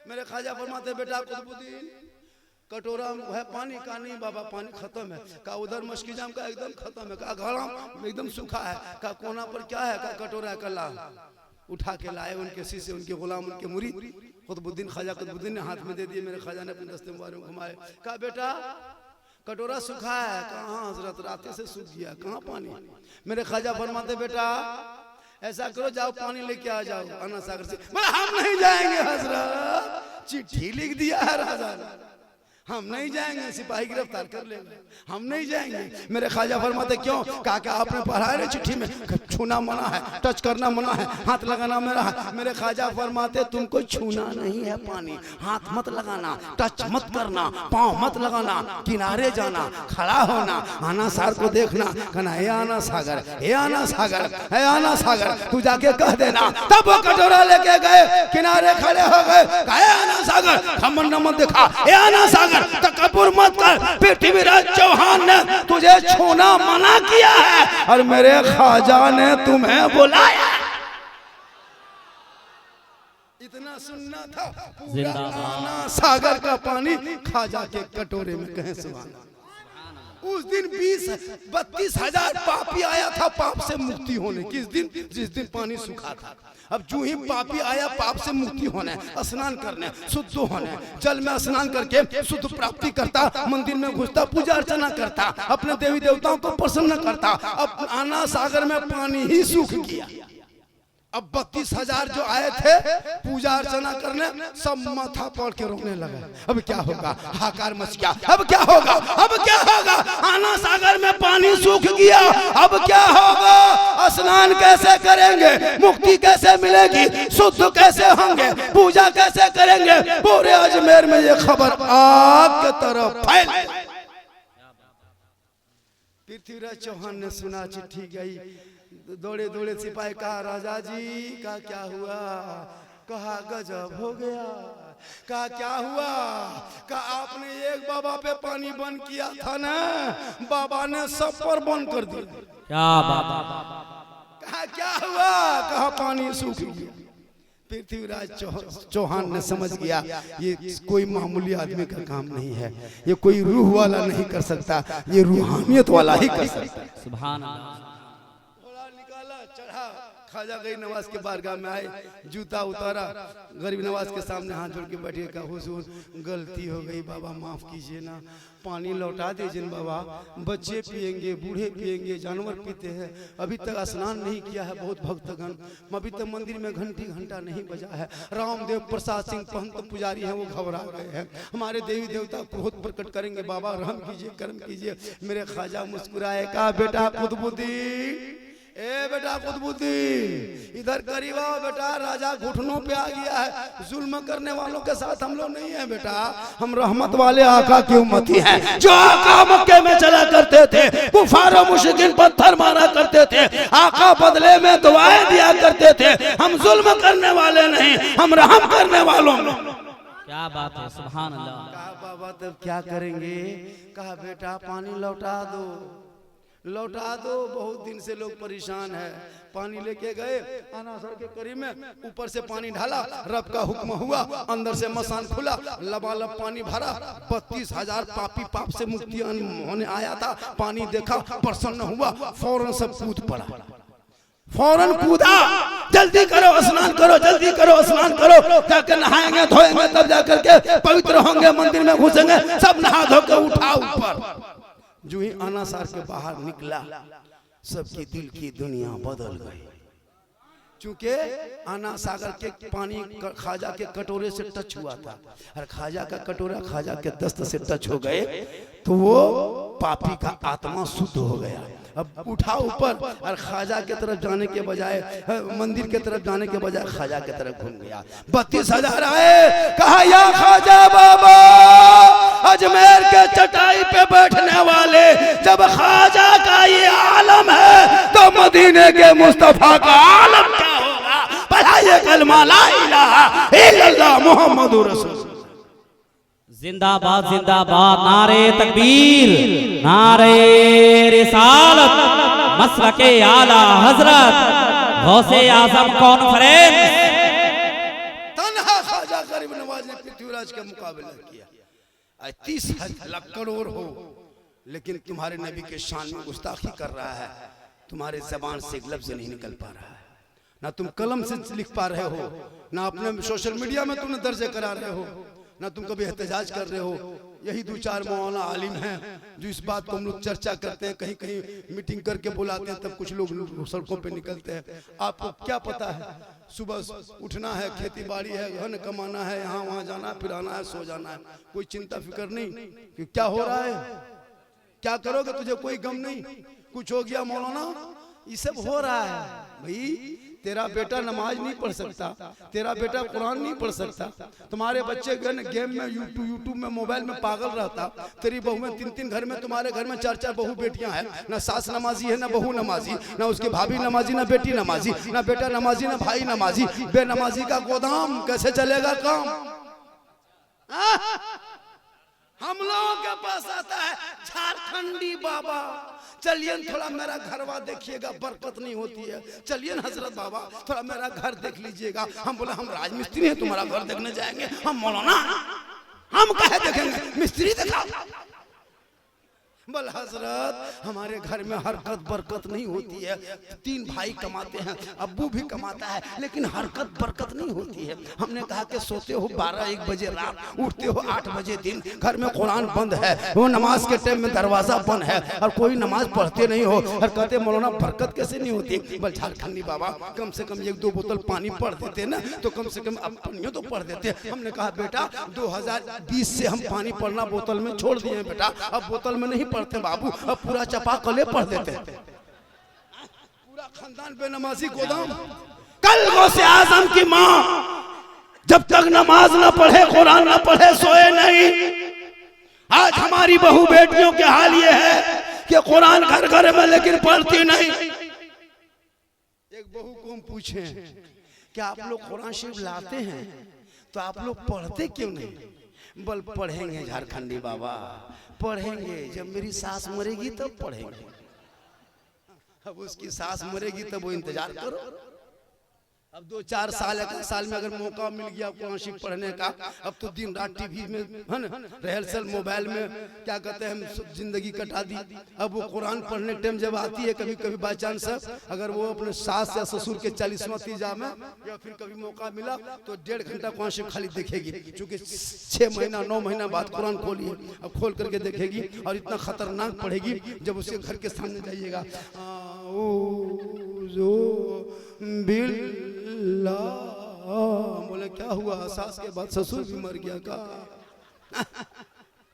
मेरे ख्वाजा फरमाते बेटा कुतुबुद्दीन कटोरा है पानी का? नहीं बाबा पानी खत्म है। कहा उधर मशकी जाम का एकदम खत्म है। कहा घड़ा एकदम सूखा है। कहा कोना पर क्या है? कहा कटोरा है। कला उठा के लाए उनके शिष्य, उनके गुलाम, उनके मुरीद। कुतुबुद्दीन ख्वाजा कुतुबुद्दीन ने हाथ में दे दिए। मेरे ख्वाजा ने अपने दस्ते मुबारक घुमाए। कहा बेटा कटोरा सूखा है। कहा हजरत रात से सूख गया, कहाँ पानी? मेरे ख्वाजा फरमाते बेटा ऐसा करो जाओ पानी लेके आ जाओ आना सागर से। बोला हम नहीं जाएंगे हजरत, चिट्ठी लिख दिया है राजा ने, हम नहीं जाएंगे, सिपाही गिरफ्तार कर लेंगे, हम नहीं जाएंगे। मेरे ख्वाजा फरमाते क्यों? कहा कि आपने पढ़ा है चिट्ठी में छूना मना है, टच करना मना है, हाथ लगाना मना है। मेरे ख्वाजा फरमाते तुमको छूना नहीं है पानी, हाथ मत लगाना, टच मत करना, पाँव मत लगाना, किनारे जाना, खड़ा होना, आना सागर को देखना, कहना हे आना सागर, हे आना सागर, हे आना सागर। तू जाके कह देना। तब वो कटोरा लेके गए, किनारे खड़े हो गए, कहे आना सागर, खमन मत दिखा, हे आना सागर, तकब्बुर मत कर, पृथ्वीराज चौहान ने तुझे छूना मना किया है और मेरे ख्वाजा ने तुम्हें बुलाया। इतना सुनना था। पूरा सागर का पानी ख्वाजा के कटोरे में, कहें सुभान अल्लाह। उस दिन 32 हजार पापी आया था पाप से मुक्ति होने। किस दिन? जिस दिन पानी सूखा था। अब जो ही पापी आया पाप से मुक्ति होने, स्नान करने, शुद्ध होने, जल में स्नान करके शुद्ध प्राप्ति करता, मंदिर में घुसता, पूजा अर्चना करता, अपने देवी देवताओं को प्रसन्न करता। अब आना सागर में पानी ही सूख गया। अब 32 हजार जो आए थे पूजा अर्चना करने, सब माथा पड़ के रोने लगे। अब क्या होगा? हाकार मच गया। अब क्या होगा? अब क्या होगा? आना सागर में पानी सूख गया। अब क्या होगा? स्नान कैसे करेंगे? मुक्ति कैसे मिलेगी? शुद्ध कैसे होंगे? पूजा कैसे करेंगे? पूरे अजमेर में ये खबर आग की तरफ फैल। पृथ्वीराज चौहान ने सुना, चिट्ठी गई, दौड़े दौड़े सिपाही, कहा राजा जी का क्या हुआ? कहा गजब हो गया। कहा क्या हुआ? कहा आपने एक बाबा पे पानी बंद किया था ना, बाबा ने सब पर बंद कर दिया। क्या बाबा? कहा क्या हुआ? कहा पानी सूख गया। पृथ्वीराज चौहान ने समझ गया ये कोई मामूली आदमी का काम नहीं है, ये कोई रूह वाला नहीं कर सकता, ये रूहानियत वाला ही कर सकता है। सुभान अल्लाह। निकाला, चढ़ा, ख्वाजा गरीब नवाज के बारगाह में आए, जूता उतारा, गरीब नवाज के सामने हाथ जोड़ के बैठे, कहा हुजूर गलती हो गई बाबा, माफ कीजिए ना, पानी लौटा दीजिए बाबा, बच्चे पिएंगे, बूढ़े पिएंगे, जानवर पीते हैं, अभी तक स्नान नहीं किया है बहुत भक्तगण, अभी तक मंदिर में घंटी घंटा नहीं बजा है। रामदेव प्रसाद सिंह पंत पुजारी हैं, वो घबरा गए हैं, हमारे देवी देवता क्रोध प्रकट करेंगे, बाबा रहम कीजिए, करम कीजिए। मेरे ख्वाजा मुस्कुराए, कहा बेटा कुतुबुद्दीन, ए बेटा कुतुबुद्दीन इधर करीब आओ बेटा, राजा घुटनों पे आ गया है, जुल्म करने वालों के साथ हम लोग नहीं है बेटा, हम रहमत वाले आका की उम्मती हैं। जो आका मक्के में चला करते थे, कुफार और मुशरिकीन पत्थर मारा करते थे, आका बदले में दुआएं दिया करते थे। हम जुल्म करने वाले नहीं, हम रहम करने वालों में। क्या बात है, सुभान अल्लाह। कहा बाबा तब क्या करेंगे? कहा बेटा पानी लौटा दो, लौटा दो, बहुत दिन से लोग परेशान है। पानी लेके गए, अनासर के करीब में ऊपर से पानी ढाला, रब का हुक्म हुआ, अंदर से मसान खुला, लबालब पानी भरा, 32 हजार पापी पाप से मुक्ति होने आया था। पानी देखा, प्रसन्न हुआ, फौरन सब कूद पड़ा, फौरन कूदा, जल्दी करो स्नान करो, जल्दी करो स्नान करो, जाकर नहाएंगे धोएंगे तब जाकर के पवित्र होंगे, मंदिर में घुसेंगे। सब नहा धो के उठा ऊपर। जो ही अनासार के बाहर निकला, सबकी दिल की दुनिया बदल गई। चूंकि आना सागर के पानी ख्वाजा के कटोरे से टच हुआ था और ख्वाजा का कटोरा ख्वाजा के दस्त से टच हो गए तो वो पापी का आत्मा शुद्ध हो गया। अब उठा ऊपर और ख्वाजा के तरफ जाने के बजाय मंदिर के तरफ जाने के बजाय ख्वाजा के तरफ घूम गया। 32,000 आए, कहा या ख्वाजा बाबा, अजमेर के चटाई पे बैठने वाले जब ख्वाजा का ये आलम है तो मदीने के मुस्तफा का आलम क्या होगा? पढ़ाइए कलमा ला इलाहा इल्लल्लाह मुहम्मदुर रसूल। जिंदाबाद जिंदाबाद, नारे तकबीर, नारे रिसालत, मसलके आला हजरत, गौसे आजम कॉन्फ्रेंस। तन्हा ख्वाजा गरीब नवाज ने पृथ्वीराज का मुकाबला किया। 30 लाख करोड़ हो लेकिन तुम्हारे नबी के शान में गुस्ताखी कर रहा है, तुम्हारे जबान से एक लफ्ज नहीं निकल पा रहा है, ना तुम कलम से लिख पा रहे हो, ना अपने सोशल मीडिया में तुमने दर्ज करा रहे हो, ना तुम कभी एहतजाज कर रहे हो। यही 2-4 मौलाना आलिम हैं जो इस बात को हम लोग चर्चा करते हैं, कहीं कहीं मीटिंग करके बुलाते हैं, तब कुछ लोग सड़कों पे निकलते हैं। आपको क्या पता है, सुबह उठना है, खेती बाड़ी है, धन कमाना है, यहाँ वहाँ जाना है, फिर आना है, सो जाना है, कोई चिंता फिक्र नहीं कि क्या हो रहा है, क्या करोगे, तुझे कोई गम नहीं, कुछ हो गया मौलाना, ये सब हो रहा है। भाई तेरा बेटा नमाज नहीं पढ़ सकता, तेरा बेटा कुरान नहीं पढ़ सकता, तुम्हारे बच्चे गेम में यूट्यूब में मोबाइल में पागल रहता, तेरी बहू में 3-3 घर में, तुम्हारे घर में 4-4 बहू बेटियां हैं, ना सास नमाजी है, ना बहू नमाजी, ना उसकी भाभी नमाजी, ना बेटी नमाजी, ना बेटा नमाजी, ना भाई नमाजी, बेनमाजी का गोदाम कैसे चलेगा काम? हम लोगों के पास आता है झारखंडी बाबा, चलिए थोड़ा मेरा घरवा देखिएगा, बरकत नहीं होती है, चलिए हजरत बाबा थोड़ा मेरा घर देख लीजिएगा। हम बोले हम राजमिस्त्री हैं, तुम्हारा घर देखने जाएंगे? हम मौलाना, हम कहे देखेंगे, मिस्त्री दिखाओ। बोल हजरत हमारे घर में हरकत बरकत नहीं होती है, 3 भाई कमाते हैं, अब्बू भी कमाता है, लेकिन हरकत बरकत नहीं होती है। हमने कहा कि सोते हो 12-1 बजे रात, उठते हो 8 बजे दिन, घर में कुरान बंद है, वो नमाज के टाइम में दरवाजा बंद है और कोई नमाज पढ़ते नहीं हो, और कहते मौलाना बरकत कैसे नहीं होती? बोल झारखंडी बाबा कम से कम 1-2 बोतल पानी पढ़ देते ना, तो कम से कम अब पानियों तो पढ़ देते। हमने कहा बेटा 2020 से हम पानी पढ़ना बोतल में छोड़ दिए बेटा, अब बोतल में नहीं पढ़ते बाबू, अब पूरा चपाकले पढ़ देते हैं, पूरा खानदान बेनमाजी गोदाम। कल गौसे आजम की माँ जब तक नमाज ना पढ़े, कुरान ना पढ़े, सोए नहीं। आज हमारी बहू बेटियों के हाल ये है कि कुरान घर घर में लेकिन पढ़ती नहीं। एक बहू को हम पूछे कि आप लोग कुरान शरीफ लाते हैं तो आप लोग पढ़ते क्यों नहीं? बल पढ़ेंगे झारखंडी बाबा, पढ़ेंगे, जब मेरी सास मरेगी तब पढ़ेंगे। अब उसकी सास मरेगी तब वो इंतजार करो। अब 2-4 साल में अगर मौका मिल गया कुरान शरीफ पढ़ने का, अब तो दिन रात टीवी में है ना, रिहर्सल मोबाइल में क्या कहते हैं, हम जिंदगी कटा दी। अब वो कुरान पढ़ने टाइम जब आती है, कभी कभी बाई चांस अगर वो अपने सास या ससुर के 40वां तीजा में या फिर कभी मौका मिला तो 1.5 घंटा कुरान शरीफ खाली देखेगी, क्योंकि 6 महीना 9 महीना बाद कुरान खोली है, अब खोल करके देखेगी और इतना खतरनाक पढ़ेगी। जब उसके घर के सामने जाइएगा, बोले क्या हुआ, सास के बाद ससुर भी मर गया का?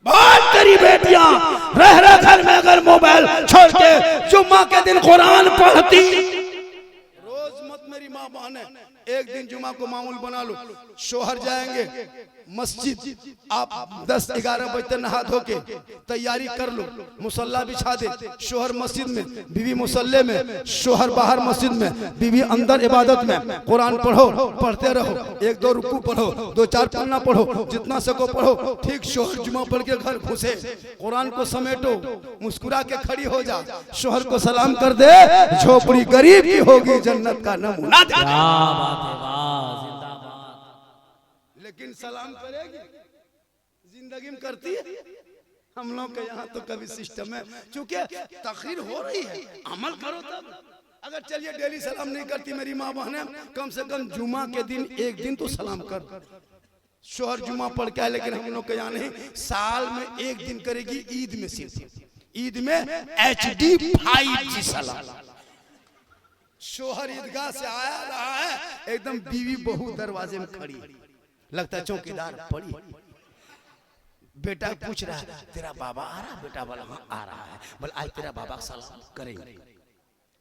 बहुत तेरी बेटियां रह घर में अगर मोबाइल छोड़ के जुम्मा के दिन कुरान पढ़ती, रोज मत मेरी माँ बहने, एक दिन जुम्मा को मामूल बना लो। शोहर जाएंगे मस्जिद, आप 10-11 बजे नहा धो के तैयारी कर लो, मुसल्ला बिछा दे, शोहर मस्जिद में, बीवी मुसल्ले में, शोहर बाहर मस्जिद में, बीवी अंदर इबादत में। कुरान पढ़ो, पढ़ते रहो, 1-2 रुकू पढ़ो, 2-4 पन्ना पढ़ो, जितना सको पढ़ो। ठीक शोहर जुम्मा पढ़ के घर घुसे, कुरान को समेटो, मुस्कुरा के खड़ी हो जा, शोहर को सलाम कर दे, झोपड़ी गरीब की होगी, जन्नत का नमूना। लेकिन सलाम करेगी, जिंदगी में करती है? हम लोग के यहाँ तो कभी सिस्टम है, चूंकि तखरीर हो रही है, अमल करो तब। अगर चलिए डेली सलाम नहीं करती मेरी माँ बहने, कम से कम जुमा के दिन 1 दिन तो सलाम कर। शोहर जुमा पढ़ के है, लेकिन हम लोग के यहाँ नहीं, साल में 1 दिन करेगी, ईद में सिर्फ, ईद में HD 5G सलाम। शोहर ईदगाह से आया रहा है, एकदम बीवी बहू दरवाजे में खड़ी, लगता है चौकीदार पड़ी। बेटा पूछ रहा है तेरा बाबा आ रहा है? बेटा बोला हाँ आ रहा है। बोला आज तेरा बाबा सलाम करेंगे।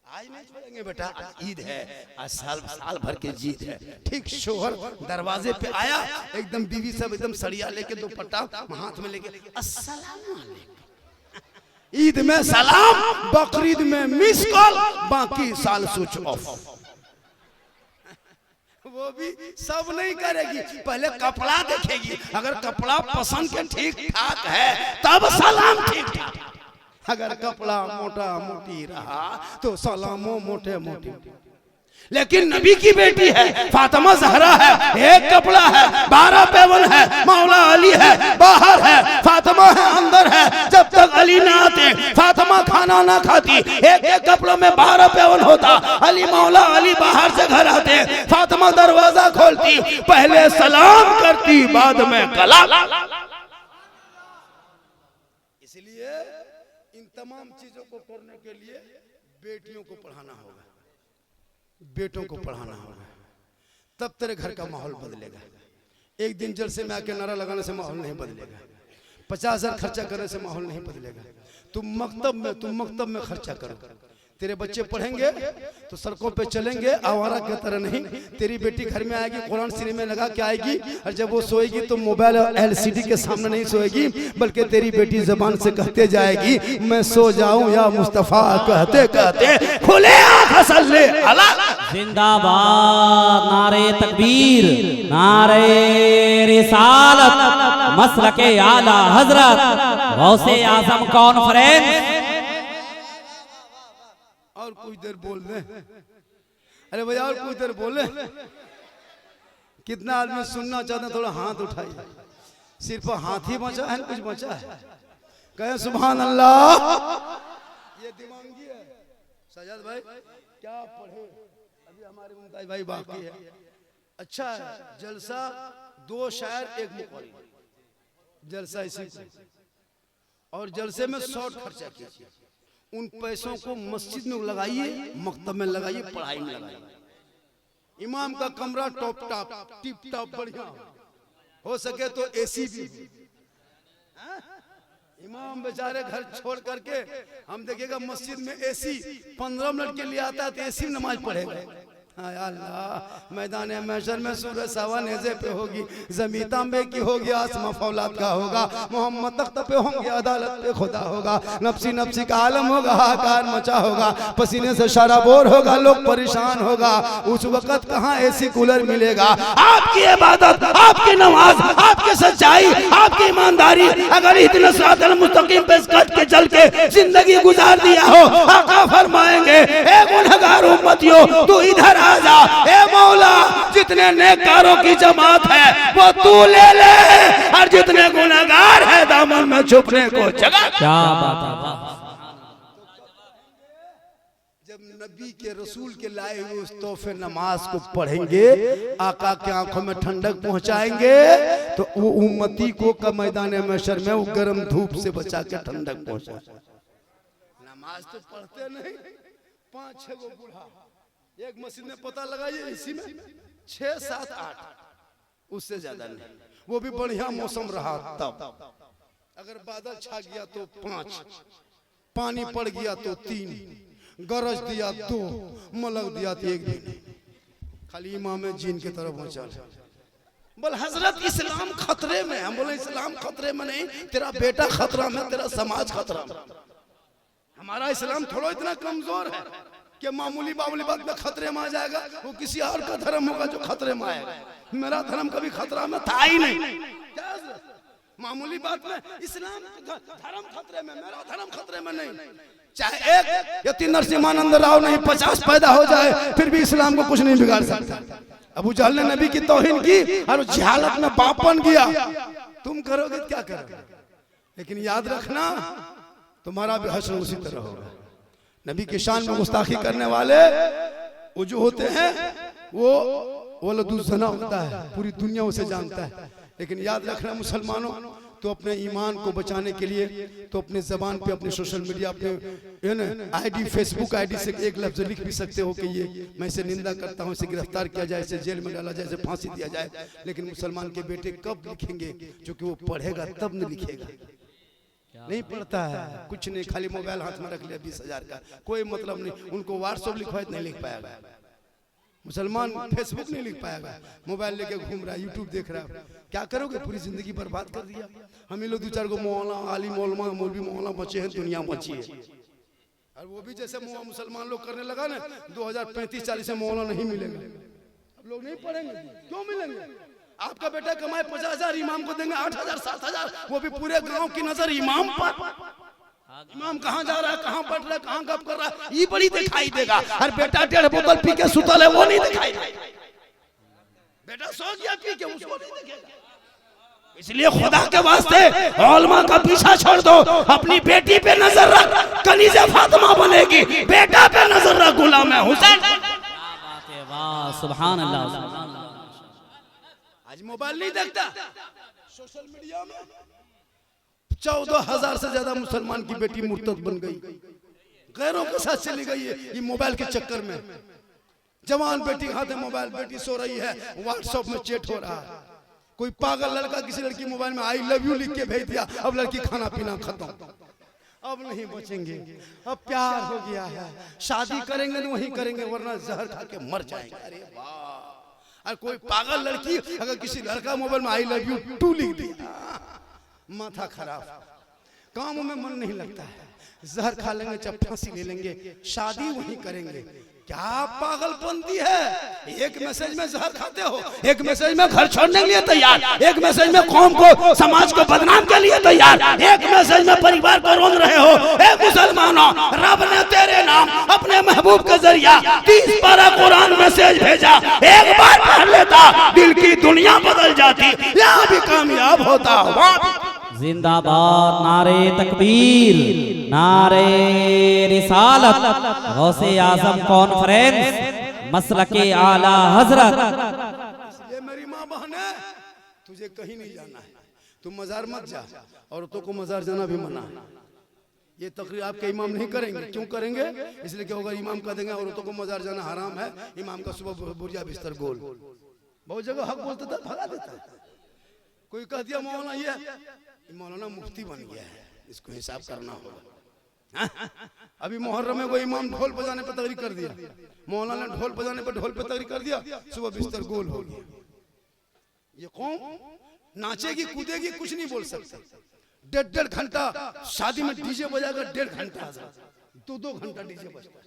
आज नहीं छोड़ेंगे बेटा, आज ईद है, आज साल भर के जीत है। ठीक शोहर दरवाजे पे आया, एकदम बीवी सब एकदम सड़िया लेके दुपट्टा हाथ में लेके अस्सलाम वालेकुम। ईद में सलाम, बकरीद में मिस कॉल, बाकी साल स्विच ऑफ। वो भी सब नहीं करेगी, पहले कपड़ा देखेगी, अगर कपड़ा पसंद के ठीक ठाक है तब सलाम ठीक ठाक, अगर कपड़ा मोटा मोटी रहा तो सलामो मोटे मोटे। लेकिन नबी की बेटी है, फातिमा ज़हरा है, एक कपड़ा है, 12 पैवन है, मौला अली है बाहर है, फातिमा है अंदर है। जब तक अली ना आते फातिमा खाना ना खाती, एक एक कपड़ों में 12 पैवन होता। अली मौला अली बाहर से घर आते, फातिमा दरवाजा खोलती, पहले सलाम करती, बाद में कलाम। इसलिए इन तमाम चीजों को करने के लिए बेटियों को पढ़ाना होगा, बेटों को पढ़ाना होगा, तब तेरे घर का माहौल बदलेगा। एक दिन जलसे में आके नारा लगाने से माहौल नहीं बदलेगा, 50,000 खर्चा करने से माहौल नहीं बदलेगा। तुम मकतब में खर्चा करो, तेरे बच्चे पढ़ेंगे तो सड़कों पे चलेंगे आवारा की तरह नहीं। तेरी बेटी घर में आएगी, कुरान सीने में लगा के आएगी, और जब वो सोएगी तो मोबाइल और LCD के सामने नहीं सोएगी, बल्कि तेरी बेटी जबान से कहते जाएगी मैं सो जाऊं या मुस्तफा, कहते कहते खुले आंख सल्ले अला। जिंदाबाद नारे तकबीर, नारे रिसालत, मसलके आला हजरत, गौसे आजम कॉन्फ्रेंस। और कुछ देर बोल दे, अरे भैया और कुछ देर बोले। कितना आदमी सुनना चाहते हैं? थोड़ा हाथ उठाइए। सिर्फ हाथ ही बचा है, कुछ बचा है? कहे सुभान अल्लाह। ये दिमागी है सजाद भाई, क्या पढ़े? अभी हमारे मुमताज भाई बाकी है। अच्छा है जलसा, 2 शायर 1 मुकर्री, जलसा इसी को। और जलसे में शॉर्ट खर्चा कीजिए, उन पैसों को मस्जिद में लगाइए, मकतब में लगाइए, पढ़ाई में लगाइए। इमाम का कमरा टॉप टॉप टिप टॉप बढ़िया हो सके तो AC भी। इमाम बेचारे घर छोड़ करके हम देखिएगा मस्जिद में AC 15 मिनट के लिए आता है तो AC में नमाज पढ़ेगा। अल्लाह मैदान महशर में सूरज सवा नेज़े पे होगी, ज़मीन तांबे की होगी, आसमां फौलाद का होगा, मोहम्मद तख्त पे होंगे, अदालत पे खुदा होगा, नफ्सी नफ्सी का आलम होगा, हाकार मचा होगा, पसीने से शराबोर होगा, लोग परेशान होगा। उस वक्त कहाँ AC कूलर मिलेगा? आपकी इबादत, आपकी नमाज, आपकी सच्चाई, आपकी ईमानदारी अगर इतने सिरातल मुस्तकीम पे कट के चल के जिंदगी गुजार दिया हो, आका फरमाएंगे ए गुनहगार उम्मतियों तू इधर आजा, ए मौला जितने नेककारों की जमात है वो तू ले ले, और जितने गुनहगार है दामन में छुपने को जगह। क्या बात है। जब नबी के रसूल के लाए हुए उस तोहफे नमाज को पढ़ेंगे, आका की आंखों में ठंडक पहुंचाएंगे, तो वो उम्मती को का मैदान महशर में वो गर्म धूप से बचा के ठंडक पहुंचा। नमाज तो पढ़ते नहीं, 5-6 गो बूढ़ा एक मस्जिद में पता लगाइए, इसी में 6, 7, 8, उससे ज्यादा नहीं। वो भी बढ़िया मौसम रहा तब। अगर बादल छा गया तो 5, पानी पड़ गया तो 3, गरज दिया 2, मलक दिया तो 1 दिन। खाली इमाम जीन की तरफ पहुंचा। बोल हजरत इस्लाम खतरे में। हम बोले इस्लाम खतरे में नहीं, तेरा बेटा खतरा में, तेरा समाज खतरा में। हमारा इस्लाम थोड़ा इतना कमजोर है कि मामूली बामूली बात में खतरे में आ जाएगा। वो किसी और का धर्म होगा जो खतरे में आएगा। मेरा धर्म कभी खतरा में था ही नहीं। मामूली बात में इस्लाम धर्म खतरे में, मेरा धर्म खतरे में नहीं। चाहे 1 या 3 नरसिम्हानंद राव नहीं 50 पैदा हो जाए, फिर भी इस्लाम को कुछ नहीं बिगाड़ सकता। अबू जहल ने नबी की तौहीन की और जहालत में बाप बन गया। तुम करोगे क्या करोगे? लेकिन याद रखना तुम्हारा भी हश्र उसी तरह होगा। नबी की शान में गुस्ताखी करने वाले वो जो होते हैं वो वलदुज़्ज़ना होता है, पूरी दुनिया उसे जानता है। लेकिन याद रखना मुसलमानों, तो अपने ईमान को बचाने के लिए तो अपने जबान पे, अपने सोशल मीडिया, अपने आईडी, फेसबुक आईडी से एक लफ्ज लिख भी सकते हो कि ये मैं इसे निंदा करता हूँ, इसे गिरफ्तार किया जाए, इसे जेल में डाला जाए, इसे फांसी दिया जाए। लेकिन मुसलमान के बेटे कब लिखेंगे? क्योंकि वो पढ़ेगा तब नहीं लिखेगा। नहीं पढ़ता है, कुछ नहीं, खाली मोबाइल हाथ में रख लिया 20,000 का, कोई मतलब नहीं। उनको व्हाट्सएप लिखवाए नहीं लिख पाएगा मुसलमान, फेसबुक नहीं लिख पाएगा, मोबाइल लेके घूम रहा है, यूट्यूब देख रहा है। क्या करोगे? पूरी जिंदगी बर्बाद कर दिया। हम ही लोग 2-4 को मौलाना, आलिम, मौलवी, मौलाना बचे हैं, दुनिया बची है। और वो भी जैसे मुसलमान लोग करने लगा ना, 2035-40 में मौलाना नहीं मिलेगा। अब लोग नहीं पढ़ेंगे, क्यों मिलेंगे? आपका बेटा कमाए 50,000, इमाम को देंगे 8,000, 7,000, वो भी पूरे गांव की नजर इमाम पर। इमाम कहाँ जा रहा है, कहाँ पढ़ रहा है, कहाँ गप कर रहा है, ये बड़ी दिखाई देगा। और बेटा 1.5 बोतल पी के सुतल है, वो नहीं दिखाई देगा। बेटा सो गया पी के, उसको नहीं दिखेगा। इसलिए खुदा के वास्ते उलमा का पीछा छोड़ दो, अपनी बेटी पे नजर रख, कनीज़े फातिमा बनेगी। बेटा पे नजर रख, गुलाम हुसैन। वाह, सुभान अल्लाह। आज मोबाइल नहीं देखता, सोशल मीडिया में 14,000 से ज्यादा मुसलमान की बेटी मुर्तद बन गई, गैरों के साथ चली गई है ये मोबाइल के चक्कर में। जवान बेटी हाथ में मोबाइल, बेटी सो रही है, व्हाट्सएप में चैट हो रहा है। कोई पागल लड़का किसी लड़की मोबाइल में आई लव यू लिख के भेज दिया, अब लड़की खाना पीना खत्म। अब नहीं बचेंगे, अब प्यार हो गया है, शादी करेंगे तो वही करेंगे, वरना जहर खा के मर जाएंगे। अरे वाह! और कोई पागल लड़की अगर किसी लड़का मोबाइल में आई लव यू 2 लिख दिया, माथा खराब, काम में मन नहीं लगता है, जहर खा लेंगे, जब फांसी ले लेंगे, शादी वही करेंगे। क्या पागलपंती है? एक मैसेज में जहर खाते हो, एक मैसेज में घर छोड़ने के लिए तैयार, एक मैसेज में कौम को, समाज को बदनाम के लिए तैयार, एक मैसेज में परिवार को रोन रहे हो। ए मुसलमानों, रब ने तेरे नाम अपने महबूब के जरिया 30 पारा कुरान मैसेज भेजा, एक बार पढ़ लेता, दिल की दुनिया बदल जाती, यहाँ भी कामयाब होता। जिंदाबाद, नारे तकबीर, नारे रिसालत, गौसे आजम कॉन्फ्रेंस, मसलके आला हजरत। ये मेरी माँ बहन है, तुझे कहीं नहीं जाना है, तुम मजार मत जा, औरतों को मजार जाना भी मना है। ये तकरीर आपके इमाम नहीं करेंगे। क्यों करेंगे? इसलिए कि अगर इमाम कह देंगे औरतों को मजार जाना हराम है, इमाम का सुबह बुरिया बिस्तर गोल। बहुत जगह हक बोलता था, भगा देता है। कोई कह दिया मौलाना ये मौलाना मुफ्ती बन गया है, इसको हिसाब करना होगा। अभी मुहर्रम में कोई इमाम ढोल बजाने पर तकरीर कर दिया, मौलाना ने ढोल बजाने पर ढोल पे तकरीर कर दिया, सुबह बिस्तर गोल हो गया। ये कौन नाचेगी कूदेगी, कुछ नहीं बोल सकते। 1.5 घंटा शादी में डीजे बजाकर 1.5 घंटा, 2-2 घंटा डीजे बजता,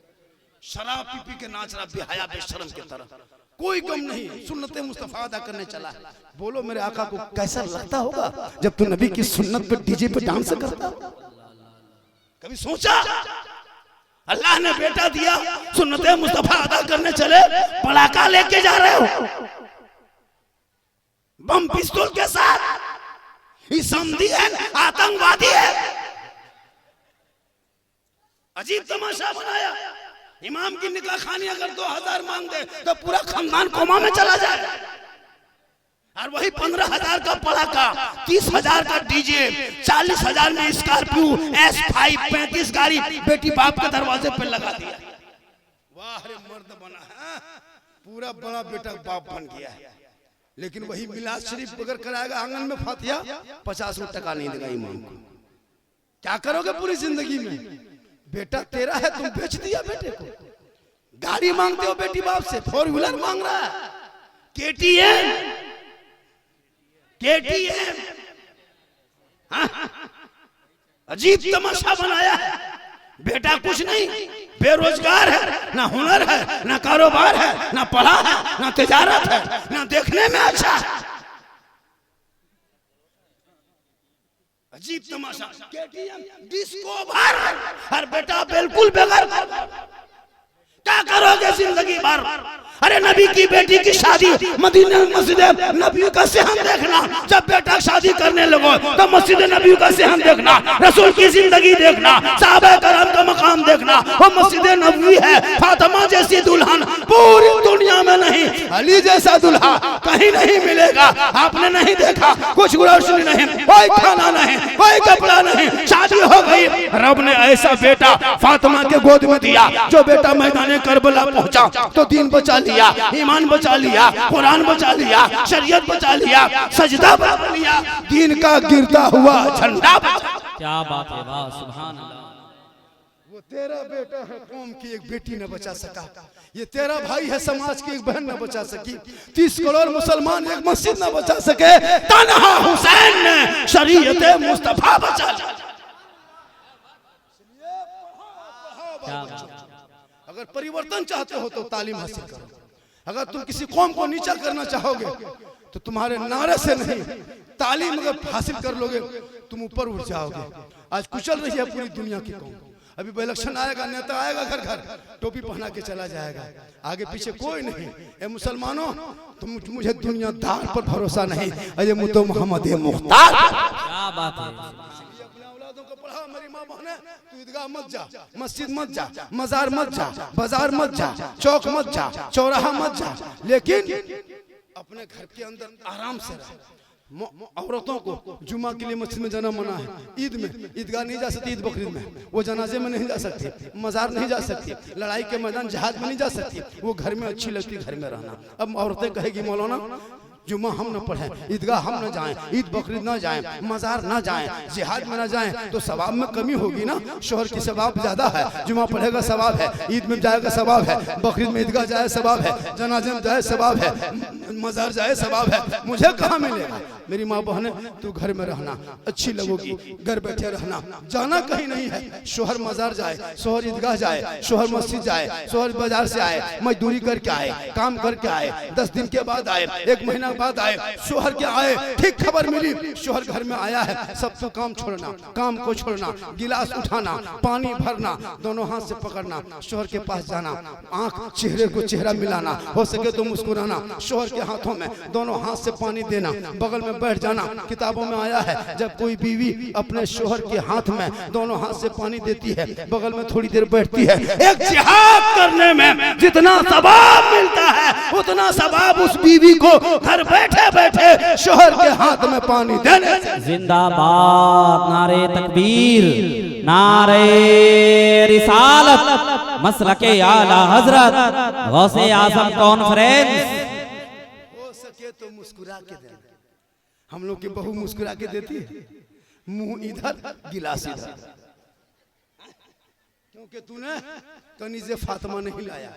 शराब पी पी के नाच रहा, बेहया बेशर्म की तरह, कोई कम नहीं, सुन्नत मुस्तफा अदा करने चला है। बोलो मेरे आका को कैसा लगता होगा जब तू नबी की सुन्नत पे डीजे पे डांस करता? कभी सोचा? अल्लाह ने बेटा दिया, सुन्नत मुस्तफा अदा करने चले, पटाखा लेके जा रहे हो, बम पिस्तौल के साथ, ये समझी है आतंकवादी है। अजीब तमाशा बनाया। इमाम की निकाह खानी अगर 2,000 मांग दे तो पूरा खानदान कोमा में चला जाए, और वही 15,000 का पटाखा, 30,000 का डीजे, 40,000 में स्कॉर्पियो S5 35 गाड़ी बेटी बाप के दरवाजे पे लगा दिया। वाह रे मर्द बना है, पूरा बड़ा बेटा बाप बन गया है। लेकिन वही मिलाद शरीफ अगर कराएगा आंगन में फातिहा, 50 टका नहीं देगा इमाम को। क्या करोगे पूरी जिंदगी में? बेटा तेरा है, तुम बेच दिया बेटे को। गाड़ी मांगते हो बेटी बाप से, 4 व्हीलर मांग रहा है, KTM। अजीब तमाशा बनाया है। बेटा कुछ नहीं, बेरोजगार है, ना हुनर है, ना कारोबार है, ना पढ़ा है, ना तिजारत है, ना देखने में अच्छा है। अजीब तमाशा, KTM, डिस्को बार, हर बेटा बिल्कुल बेघर। क्या करोगे जिंदगी भर? अरे नबी की बेटी की शादी मदीना मस्जिद नबी का सेहन देखना, जब बेटा शादी करने लगो तो मस्जिद नबी का सेहन देखना, रसूल की जिंदगी देखना, साहबा करम का मकाम देखना। वो मस्जिद नबवी है, फातिमा जैसी दुल्हन पूरी दुनिया में नहीं, अली जैसा दूल्हा कहीं नहीं मिलेगा। आपने नहीं देखा, कुछ रोशनी नहीं, कोई खाना नहीं, कोई कपड़ा नहीं, शादी हो गई, रब ने ऐसा बेटा फातिमा के गोद में दिया, जो बेटा मैदान करबला पहुंचा तो दीन बचा लिया, ईमान बचा लिया, कुरान बचा लिया, शरीयत बचा लिया, सजदा बचा लिया, दीन का गिरता हुआ झंडा बचा। क्या बात है, वाह सुभान अल्लाह। वो तेरा बेटा है, कौम की एक बेटी न बचा सका। ये तेरा भाई है, समाज की एक बहन न बचा सकी। 30 करोड़ मुसलमान एक मस्जिद न बचा सके, तन्हा हुसैन ने शरीयत मुस्तफा बचा ली। अगर परिवर्तन चाहते हो तो तालीम हासिल करो। अगर तुम किसी कौम को नीचा करना चाहोगे तो तुम्हारे नारे से नहीं, तालीम अगर हासिल कर लोगे तुम ऊपर उठ जाओगे। आज कुचल रही है पूरी दुनिया की कौम। अभी इलेक्शन आएगा, नेता आएगा, घर घर टोपी पहना के चला जाएगा, आगे पीछे कोई नहीं। ए मुसलमानों, तुम मुझे दुनियादार पर भरोसा नहीं, अरे मुतो मोहम्मद मुख्तार। क्या बात है। को पढ़ा, मेरी माँ बहने, तू ईदगाह मत जा, मस्जिद मत जा, मजार मत जा, बाजार मत जा, चौक मत जा, चौराहा मत जा, लेकिन अपने घर के अंदर आराम से रह। औरतों को जुमा के लिए मस्जिद में जाना मना है, ईद में ईदगाह नहीं जा सकती, ईद बकरीद में वो जनाजे में नहीं जा सकती, मजार नहीं जा सकती, लड़ाई के मैदान जहाज में नहीं जा सकती, वो घर में अच्छी लगती घर में रहना। अब औरतें कहेगी मौलाना जुमा हम न पढ़े, ईदगाह हम न जाएं, ईद बकरीद न जाएं, मजार न जाएं, जिहाद में न जाएं, तो सवाब में कमी होगी ना। शोहर की सवाब ज्यादा है, जुमा पढ़ेगा सवाब है, ईद में जाएगा सवाब है, बकरीद में ईदगाह जाए सवाब है, जनाजे में जाए सवाब है, मजार जाए सवाब है, मुझे कहाँ मिलेगा। मेरी माँ बहने, तू घर में रहना, अच्छी लगोगी, घर बैठे रहना, जाना कहीं नहीं है। शोहर मजार जाए, शोहर ईदगाह जाए, शोहर मस्जिद जाए, शोहर बाजार से आए, मजदूरी करके आए, काम करके आए, 10 दिन के बाद आए, 1 महीना बाद आए, शोहर के आए, ठीक खबर मिली शोहर घर में आया है, सब तो काम छोड़ना, काम को छोड़ना, गिलास उठाना, पानी भरना, दोनों हाथ से पकड़ना, शोहर के पास जाना, आंख चेहरे को चेहरा मिलाना, हो सके तो मुस्कुराना, शोहर के हाथों में दोनों हाथ से पानी देना, बगल में बैठ जाना। किताबों में आया है, जब कोई बीवी अपने शोहर के हाथ में दोनों हाथ से पानी देती है, बगल में थोड़ी देर बैठती है, एक जिहाद करने में जितना सवाब मिलता है उतना सवाब उस बीवी को घर बैठे बैठे शोहर के हाथ में पानी देने। जिंदाबाद, नारे तकबीर, नारे रिसालत, मसलके आला हजरत गौसे आजम कॉन्फ्रेंस। हो सके तो मुस्कुरा के देना। हम लोग की बहू मुस्कुरा के देती है, मुंह इधर गिलास इधर, क्योंकि तूने कनीज़े फातिमा नहीं लाया।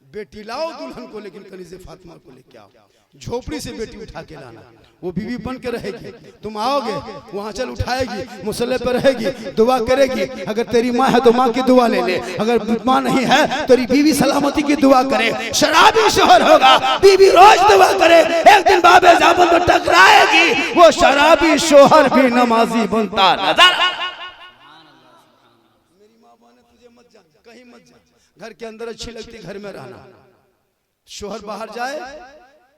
बेटी लाओ दुल्हन को, लेकिन कनीज़े फातिमा को लेके आओ। झोपड़ी से बेटी उठा के लाना, वो बीवी बन के रहेगी, तुम आओगे वहाँ चल उठाएगी, मुसल्ले पे रहेगी, दुआ करेगी। अगर तेरी माँ है तो माँ की दुआ ले ले, अगर माँ नहीं है तेरी बीवी सलामती की दुआ करे। शराबी शोहर होगा, बीवी रोज दुआ करे, एक दिन बाबे जाबन में टकराएगी, वो शराबी शोहर भी नमाजी बनता नजर। मेरी माँ बहने, तुझे मत जा, कहीं मत जा, घर के अंदर अच्छी लगती, घर में रहना। शोहर बाहर जाए,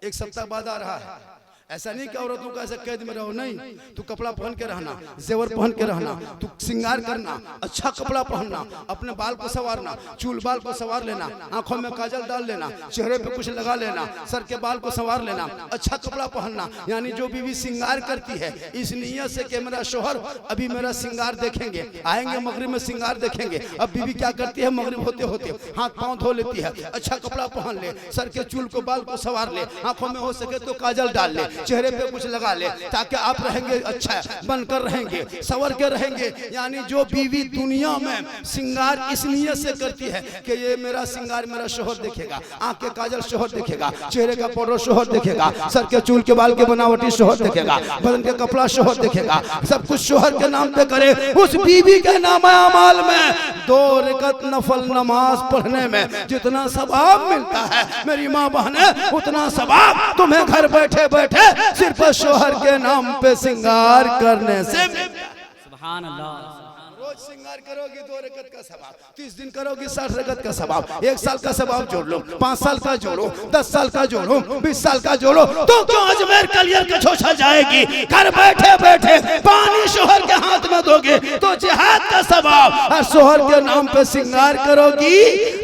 1 सप्ताह बाद आ रहा है, ऐसा नहीं कि औरतों का ऐसा कैद में रहो, नहीं। तू कपड़ा पहन के रहना, जेवर पहन के रहना, तू श्रृंगार करना, अच्छा कपड़ा पहनना, अपने बाल को संवारना, चूल बाल को संवार लेना, आंखों में काजल डाल लेना, चेहरे पे कुछ लगा लेना, सर के बाल को संवार लेना, अच्छा कपड़ा पहनना। यानी जो बीवी श्रृंगार करती है इस नियत से कि मेरा शोहर अभी मेरा श्रृंगार देखेंगे, आएंगे मगरिब में श्रृंगार देखेंगे। अब बीवी क्या करती है, मगरिब होते होते हाथ पाँव धो लेती है, अच्छा कपड़ा पहन ले, सर के चूल को बाल को संवार ले, आंखों में हो सके तो काजल डाल ले, चेहरे पे कुछ लगा ले, ताकि आप रहेंगे अच्छा बनकर रहेंगे, सवर के रहेंगे। यानी जो बीवी दुनिया में श्रृंगार इस नियत से करती है कि ये मेरा श्रृंगार मेरा शोहर देखेगा, आंख के काजल शोहर देखेगा, चेहरे का पाउडर शोहर देखेगा, सर के चूल के बाल के बनावटी शोहर देखेगा, बदन के कपड़ा शोहर देखेगा, सब कुछ शोहर के नाम पे करे, उस बीवी के नाम अमाल में 2 रकात नफल नमाज पढ़ने में जितना सवाब मिलता है, मेरी माँ बहने, उतना सवाब तुम्हें घर बैठे बैठे सिर्फ शोहर के नाम पे श्रृंगार करने से। सुभान अल्लाह। रोज श्रृंगार करोगी 2 रकत का सवाब, 30 दिन करोगी 60 रकत का सवाब, 1 साल का सवाब जोड़ लो, 5 साल का जोड़ो, 10 साल का जोड़ो, 20 साल का जोड़ो, तो क्यों अजमेर कलियर के छोछा जाएगी। घर बैठे बैठे पानी शोहर के हाथ में दोगे तो जिहाद का सवाब, और शोहर के नाम पे श्रृंगार करोगी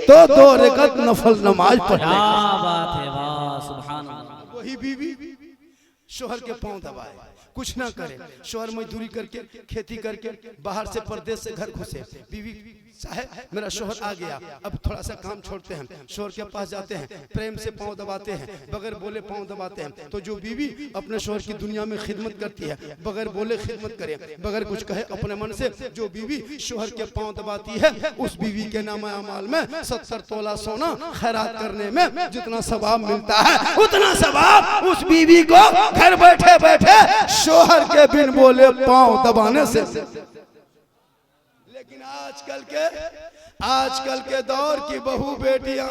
तो 2 रकत नफल नमाज पढ़ ले। क्या बात है, वाह सुभान अल्लाह। वही बीवी शोहर के पांव दबाए, कुछ ना करे, शोहर मजदूरी करके खेती करके बाहर से परदेश से घर घुसे, बीवी चाहे मेरा शोहर आ गया, अब थोड़ा सा काम छोड़ते हैं, शोहर के पास जाते हैं, प्रेम से पांव दबाते हैं, बगैर बोले पांव दबाते हैं। तो जो बीवी अपने शोहर की दुनिया में खिदमत करती है, बगैर बोले खिदमत करे, बगैर कुछ कहे अपने मन से, जो बीवी शोहर के पांव दबाती है, उस बीवी के नाम अमाल में 70 तोला सोना खैरात करने में जितना सवाब मिलता है, उतना सवाब उस बीवी को घर बैठे बैठे शोहर के बिन बोले पांव दबाने से। लेकिन आजकल के दौर की बहू बेटियां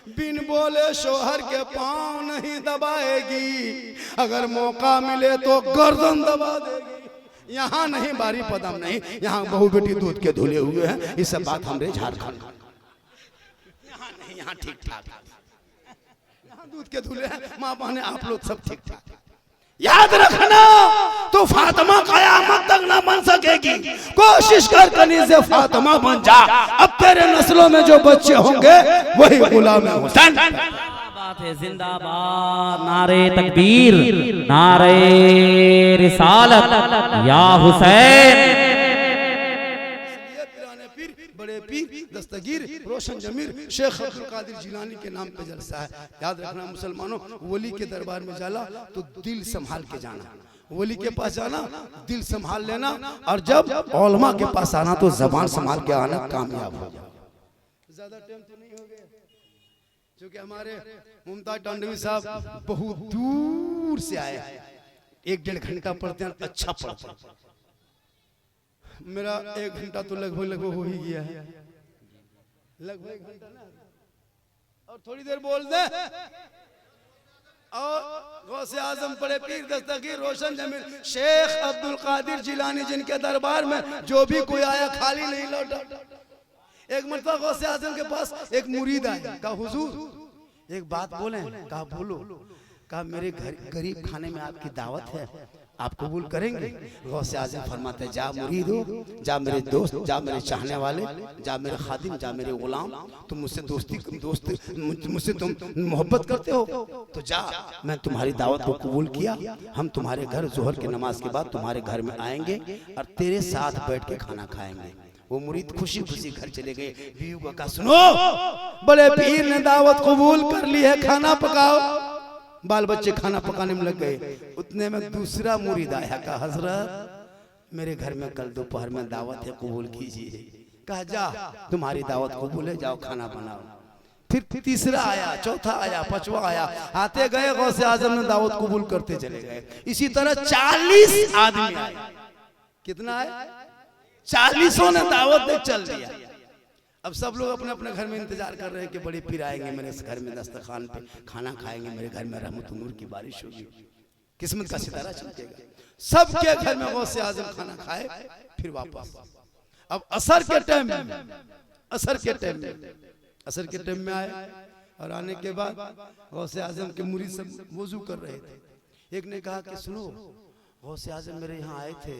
बिन बोले शोहर के पांव नहीं दबाएगी, अगर मौका मिले तो गर्दन दबा देगी। यहाँ नहीं बारी पदम नहीं, यहाँ बहू बेटी दूध के धुले हुए हैं, ये सब बात हमरे झारखंड। यहाँ नहीं, यहाँ ठीक ठाक, यहाँ दूध के धुले हैं, माँ बहने आप लोग सब ठीक ठाक। याद रखना, तो फातिमा कयामत तक ना बन सकेगी, कोशिश कर कनी से फातिमा बन जा। अब तेरे नस्लों में जो बच्चे होंगे वही गुलाम हुसैन। बात है, जिंदाबाद, नारे तकबीर, नारे रिसालत, या हुसैन। बड़े पीर दस्तगीर रोशन जमीर शेख अब्दुल कादिर जिलानी के नाम पे जलसा है। याद रखना मुसलमानों, वली के दरबार में जाला तो दिल संभाल के जाना, वली के पास जाना दिल संभाल लेना, और जब औलमा के पास आना तो जबान संभाल के आना, कामयाब हो जाओ। ज्यादा टाइम तो नहीं हो गया, क्योंकि हमारे मुमताज टांडवी साहब बहुत दूर से आए, 1-1.5 घंटा पढ़ते हैं, अच्छा पढ़ते हैं। मेरा 1 घंटा तो लगभग हो ही गया है, लगभग 1 घंटा ना, और थोड़ी देर बोल दे। और गौसे आजम बड़े पीर दस्तगीर रोशन जमीर शेख अब्दुल कादिर जिलानी, जिनके दरबार में जो भी कोई आया खाली नहीं लौटा। एक मरतबा गौसे आजम के पास एक मुरीद आया, कहा हुजूर एक बात बोले, कहा बोलो, कहा मेरे घर गरीब खाने में आपकी दावत है, आप कबूल करेंगे? गौसे आज़म फरमाते, जा मुरीद हो, जा मेरे दोस्त, जा मेरे चाहने वाले, जा मेरे खादिम, जा मेरे गुलाम, तुम मुझसे मुझसे तुम मोहब्बत करते हो तो जा, मैं तुम्हारी दावत को कबूल किया, हम तुम्हारे घर जोहर की नमाज के बाद तुम्हारे घर में आएंगे और तेरे साथ बैठ के खाना खाएंगे। वो मुरीद खुशी खुशी घर चले गए। बीवी को कहा, सुनो, बड़े पीर ने दावत कबूल कर ली है, खाना पकाओ। बाल बच्चे खाना पकाने में लग गए। उतने में दूसरा मुरीद आया, कहा हजरत मेरे घर में कल दोपहर में दावत है, कबूल कीजिए। कहा जा, तुम्हारी दावत कबूल है, जाओ खाना बनाओ। फिर तीसरा आया, चौथा आया, पांचवा आया, आते गए, गौसे आजम ने दावत कबूल करते चले गए। इसी तरह 40 आदमी आए। कितना है? 40 ने दावत दे चल दिया। अब सब लोग अपने अपने घर में इंतजार कर रहे हैं कि बड़े पीर आएंगे, मेरे इस घर में दस्तरखान पे खाना खाएंगे, मेरे घर में रहमत नूर की बारिश होगी, किस्मत का सितारा चमकेगा। सबके घर में गौसे आजम खाना खाए, फिर वापस। अब असर के टाइम में आए, और आने के बाद गौसे आजम के मुरीद सब वुजू कर रहे थे। एक ने कहा कि सुनो, गौसे आजम मेरे यहाँ आए थे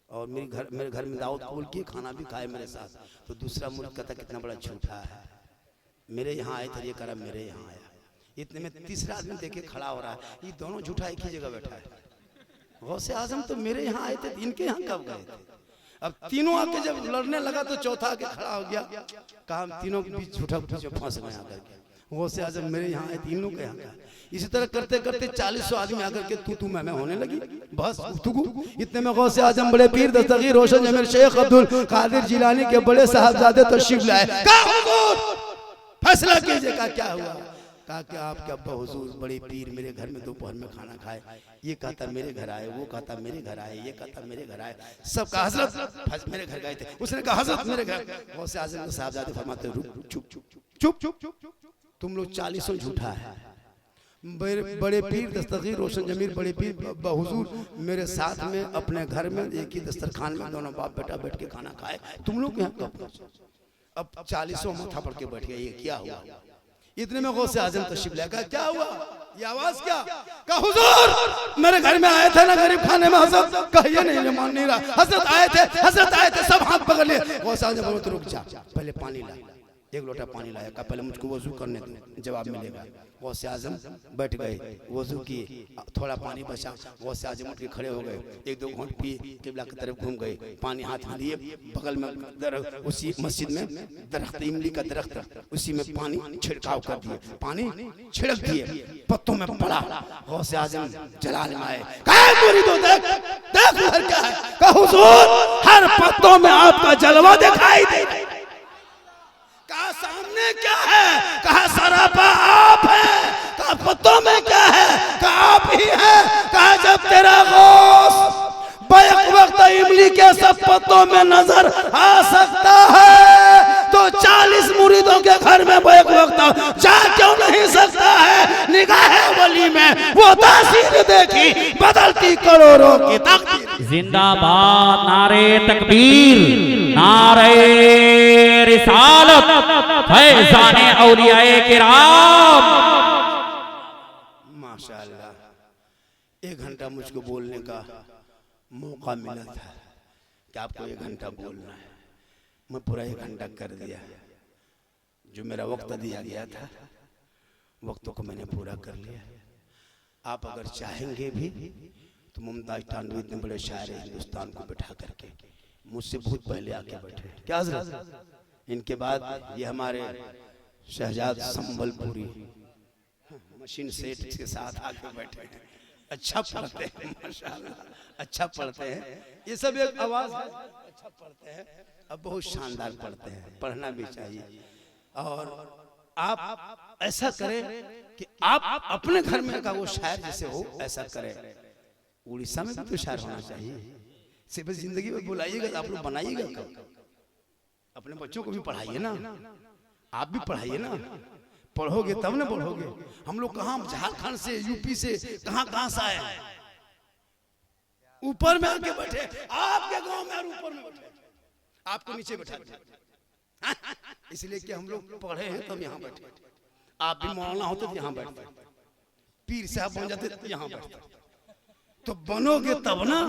और मेरे घर में दावत कबूल किए, खाना भी खाए मेरे साथ। तो दूसरा मुरीद कहता, कितना बड़ा झूठा है, मेरे यहाँ आए थे, ये करा मेरे यहाँ आया। इतने में तीसरा आदमी देखे खड़ा हो रहा है, ये दोनों झूठा एक ही जगह बैठा है। गौसे आजम तो मेरे यहाँ आए थे, इनके यहाँ कब गए थे? अब तीनों आके जब लड़ने लगा तो चौथा आके खड़ा हो गया, कहा हम तीनों के बीच झूठा पीछे फंस गए आकर के। गौसे आजम मेरे यहाँ आए, तीनों के यहाँ गए। इसी तरह करते करते 40 आदमी आकर के तू मैं होने लगी, बस गुफ्तगू। इतने में गौसे आजम बड़े पीर दस्तगीर रोशन जमीर शेख अब्दुल कादिर जिलानी के बड़े साहबजादे तशरीफ लाए। फैसला कीजिए, का क्या हुआ? कहा कि आपके अब्बा हुजूर बड़े पीर मेरे घर में दोपहर में खाना खाए, ये कहता मेरे घर आए, वो कहता मेरे घर आए, ये कहता मेरे घर आए। सब कहा हजरत मेरे घर गए थे। उसने कहा हजरत मेरे घर। गौसे आजम साहबजादे फरमाते, रुक, चुप, तुम लोग 40 झूठा है, बड़े पीर दस्तगीर रोशन जमीर बड़े पीर बहुजूर मेरे साथ में अपने घर में एक ही दस्तरखान में दोनों बाप बेटा बैठ के खाना खाए। तुम लोग यहाँ कब पहुंचे? अब 40 माथा पड़ के बैठ गए, ये क्या हुआ? इतने में गौसे आजम तशरीफ लेकर, क्या हुआ? ये आवाज क्या? कहा हुजूर मेरे घर में आए थे ना गरीब खाने में हजरत, कहिए नहीं मान नहीं रहा, हजरत आए थे सब हाथ पकड़ लिए। गौसे आजम बोले तो रुक जा, पहले पानी ला। एक लोटा पानी लाया, कहा पहले मुझको वजू करने दो, जवाब मिलेगा। गौसे आजम बैठ गए, वजू किए, थोड़ा पानी बचा, गौसे आजम उठ के खड़े हो गए, एक दो घूंट पिए, किबला की तरफ घूम गए, पानी हाथ में लिए, बगल में उसी मस्जिद में दरख्त इमली का दरख्त, उसी में पानी छिड़काव कर दिए, पानी छिड़क दिए, पत्तों में पड़ा। गौसे आजम जलाल में आए, देख उधर क्या है? कहा हुजूर हर पत्तों में आपका जलवा दिखाई दे। कहा सामने क्या है? कहा सरापा आप है। कहा पत्तों में क्या है? कहा आप ही है। कहा जब तेरा गौस बैक वक्त इमली के सब पत्तों में नजर आ सकता है तो 40 मुरीदों के घर में बैक वक्त जा क्यों नहीं सकता है? निगाह वली में वो तासीर देखी बदलती करोड़ों की तकदीर। जिंदाबाद नारे तकबीर, नारे रिसालत, फैज़ाने औलियाए किराम। माशाअल्लाह 1 घंटा मुझको बोलने का मौका मिला था कि आपको 1 घंटा बोलना है, मैं पूरा 1 घंटा कर दिया। जो मेरा वक्त दिया गया था वक्त को मैंने पूरा कर लिया। आप अगर चाहेंगे भी तो मुमताज टांडवी इतने बड़े शायर हिंदुस्तान को बिठा करके मुझसे बहुत पहले आके बैठे, क्या हज़रत? इनके बाद ये हमारे शहजाद संबलपुरी मशीन सेट के साथ आके बैठे हैं। अच्छा पढ़ते हैं माशाल्लाह, अच्छा पढ़ते हैं। ये सब एक आवाज है, अच्छा पढ़ते हैं, अब बहुत शानदार पढ़ते हैं, पढ़ना भी चाहिए। और आप ऐसा करें कि आप अपने घर में का वो शायर जैसे हो ऐसा करें। उड़ीसा में भी तो शायर होना चाहिए। सिर्फ जिंदगी में बुलाइएगा, आप लोग बनाइएगा कब? अपने बच्चों को भी पढ़ाइए ना, आप भी पढ़ाइए ना, पढ़ोगे तब ना बढ़ोगे। हम लोग कहाँ झारखंड से यूपी से कहाँ से आए, ऊपर में आके बैठे, आपके गांव में और ऊपर में बैठे, आपको नीचे बैठा दिया। इसलिए कि हम लोग पढ़े हैं तब यहाँ बैठे। आप भी मौलाना होते तो यहाँ बैठते, पीर साहब बन जाते तो यहाँ बैठते। तो बनोगे तब ना,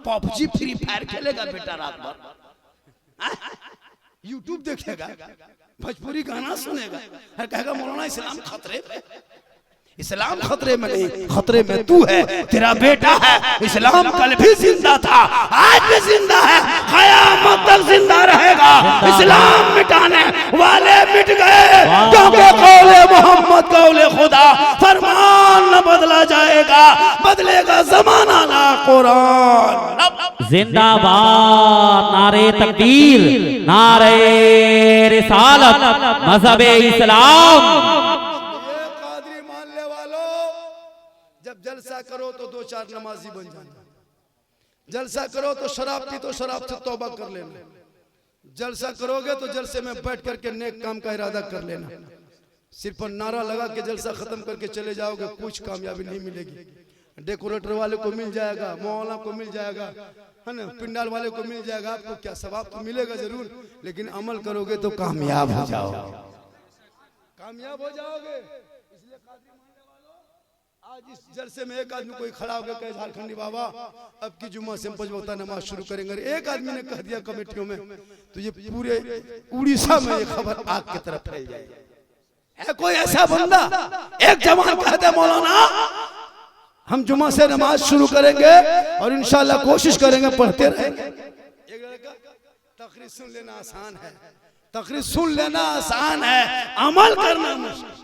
पबजी फ्री फायर खेलेगा बेटा रात भर, यूट्यूब देखेगा, भोजपुरी गाना सुनेगा, कहेगा मौलाना इस्लाम खतरे पे। इस्लाम खतरे में नहीं, खतरे में तू है, तेरा बेटा है। इस्लाम कल भी जिंदा था, आज भी जिंदा है, क़यामत तक जिंदा रहेगा। इस्लाम मिटाने वाले मिट गए, क्योंकि कौले मोहम्मद कौले खुदा, फरमान न बदला जाएगा, बदलेगा जमाना ना कुरान। जिंदाबाद नारे तकबीर, नारे रिसालत, मज़हबे इस्लाम। जब जलसा करो तो 2-4 नमाजी बन जाना, जलसा करो तो शराब पी तो शराब से तौबा कर लेना, जलसा करोगे तो जलसे में बैठ करके नेक काम का इरादा कर लेना। सिर्फ नारा लगा के जलसा खत्म करके चले जाओगे, कुछ कामयाबी नहीं मिलेगी। डेकोरेटर वाले को मिल जाएगा, मौलाना को मिल जाएगा, है ना, पिंडाल वाले को मिल जाएगा, आपको क्या सवाब तो मिलेगा जरूर, लेकिन अमल करोगे तो कामयाब हो जाओगे, कामयाब हो जाओगे। इसलिए आज इस जलसे में एक आदमी कोई खड़ा होकर कहे झारखंडी बाबा अब की जुम्मा से 5 वक्त नमाज शुरू करेंगे, एक आदमी ने कह दिया कमेटियों में, तो ये पूरे उड़ीसा में ये खबर आग की तरफ फैल जाएगी। है कोई ऐसा बंदा? एक जवान कहते मौलाना हम जुम्मा से नमाज शुरू करेंगे और इंशाल्लाह कोशिश करेंगे पढ़ते रहेंगे। एक लड़का तकरीर सुन लेना आसान है, तकरीर सुन लेना आसान है, अमल करना मुश्किल,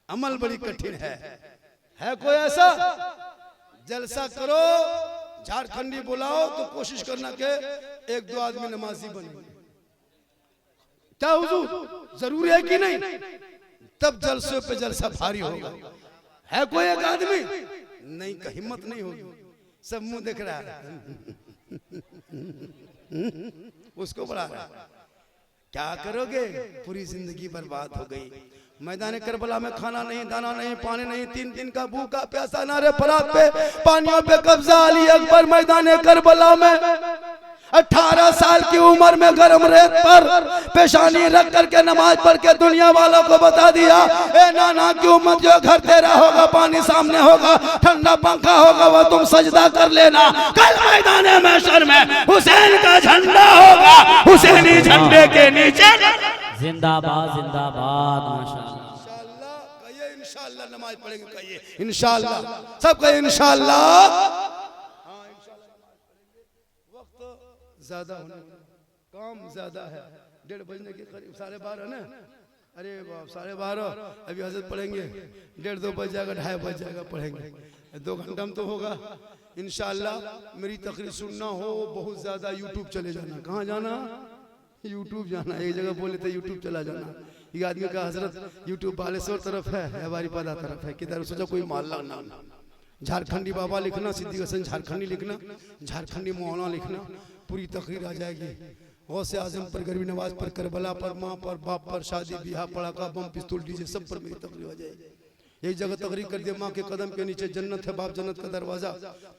अमल बड़ी कठिन है कोई ऐसा? जलसा करो, झारखंडी बुलाओ तो कोशिश करना के 1-2 आदमी नमाजी बने। क्या हुजूर जरूरी है कि नहीं? तब जलसे पे जलसा भारी होगा। है कोई एक आदमी? नहीं का हिम्मत नहीं होगी, सब मुंह देख रहा है, उसको बढ़ा रहा है। क्या करोगे? पूरी जिंदगी बर्बाद हो गई। मैदान करबला में खाना नहीं, दाना नहीं, पानी नहीं, 3 दिन का भूखा प्यासा नारे फरात पे पानियों पे कब्जा अली अकबर मैदान करबला में 18 साल की उम्र में गर्म रेत पर पेशानी रख करके नमाज पढ़ के दुनिया वालों को बता दिया, ए नाना की उम्मत, जो घर तेरा होगा, पानी सामने होगा, ठंडा पंखा होगा, वो तुम सजदा कर लेना। कल मैदान महशर में हुसैन का झंडा होगा, हुसैनी झंडे के नीचे जिंदाबाद जिंदाबाद माशाअल्लाह। इंशाअल्लाह कहिए, इंशाअल्लाह नमाज पढ़ेंगे, कहिए इंशाअल्लाह, सब कहिए इंशाअल्लाह। ज्यादा होने काम ज्यादा है, 1:30 बजने के करीब, 12:30 ना, अरे बाप 12:30, अभी हजरत पढ़ेंगे, 1:30-2 बज जाएगा, 2:30 बज जाएगा, पढ़ेंगे 2 घंटा में तो होगा इंशाअल्लाह। मेरी तकरीर सुनना हो बहुत ज्यादा यूट्यूब चले जाना। कहाँ जाना? यूट्यूब जाना। एक जगह बोले थे यूट्यूब चला जाना, एक आदमी का हजरत यूट्यूब बालेश्वर तरफ है, बारीपादा तरफ है, किधर सोचा कोई माल्ला नाम, झारखंडी बाबा लिखना, सिद्दीक हसन झारखंडी लिखना, झारखंडी मौलाना लिखना, पूरी तकरीर आ जाएगी। गौसे आजम पर, गरीबी नवाज पर, करबला पर, माँ पर, बाप पर, शादी ब्याह, पड़ाका बम पिस्तौल डीजे सब पर मेरी तकरीर आ जाएगी। एक जगह तकरीर कर दिया, माँ के कदम के नीचे जन्नत है, बाप जन्नत का दरवाजा।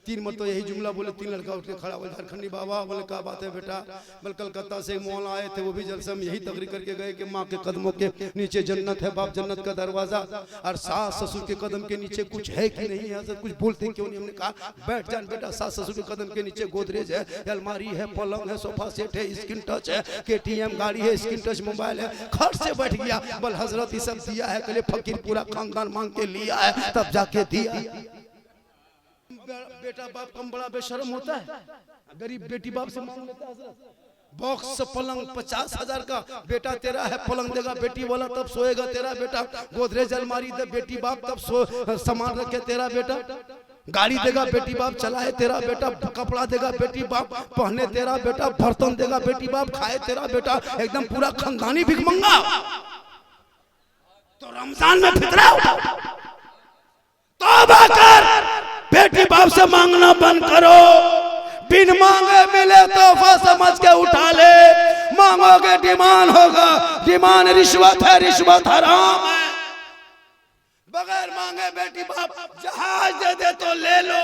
3 मरतबा यही जुमला बोले, 3 लड़का उठ के खड़ा बोले झारखंडी बाबा, बोले क्या बात है बेटा, बोले कलकत्ता से मौलाना आए थे, वो भी जलसे में यही तकरीर करके गए कि माँ के कदमों के नीचे जन्नत है, बाप जन्नत का दरवाजा, और सास ससुर के कदम के नीचे कुछ है कि नहीं है? कुछ बोलते क्यों नहीं? हमने कहा बैठ जान बेटा, सास ससुर के कदम के नीचे गोदरेज है, अलमारी है, पलंग है, सोफा सेट है, स्क्रीन टच है, KTM गाड़ी है, स्क्रीन टच मोबाइल है, खर्च से बैठ गया। बोल हजरत ये सब दिया है, कल फकीर पूरा खानदान मांग के लिया है, तब जाके दिया। बेटा बाप कम बड़ा बेशर्म होता है, गरीब बेटी बाप से मांग लेता है। बॉक्स पलंग 50,000 का, बेटा तेरा है, पलंग देगा बेटी वाला तब सोएगा तेरा बेटा, गोदरेज अलमारी दे बेटी बाप तब सामान रखे तेरा बेटा, गाड़ी देगा बेटी बाप चलाए तेरा बेटा, कपड़ा देगा बेटी बाप पहने तेरा बेटा, बर्तन देगा बेटी बाप खाए तेरा बेटा, एकदम पूरा खानदानी भिखमंगा। तो रमजान में फितरा उठाओ, तौबा कर, बेटी बाप से मांगना बंद करो, बिन मांगे मिले तोहफा समझ के उठा ले, मांगोगे डिमांड होगा, डिमांड रिश्वत है, रिश्वत हराम है। बगैर मांगे बेटी बाप जहाज दे दे तो ले लो,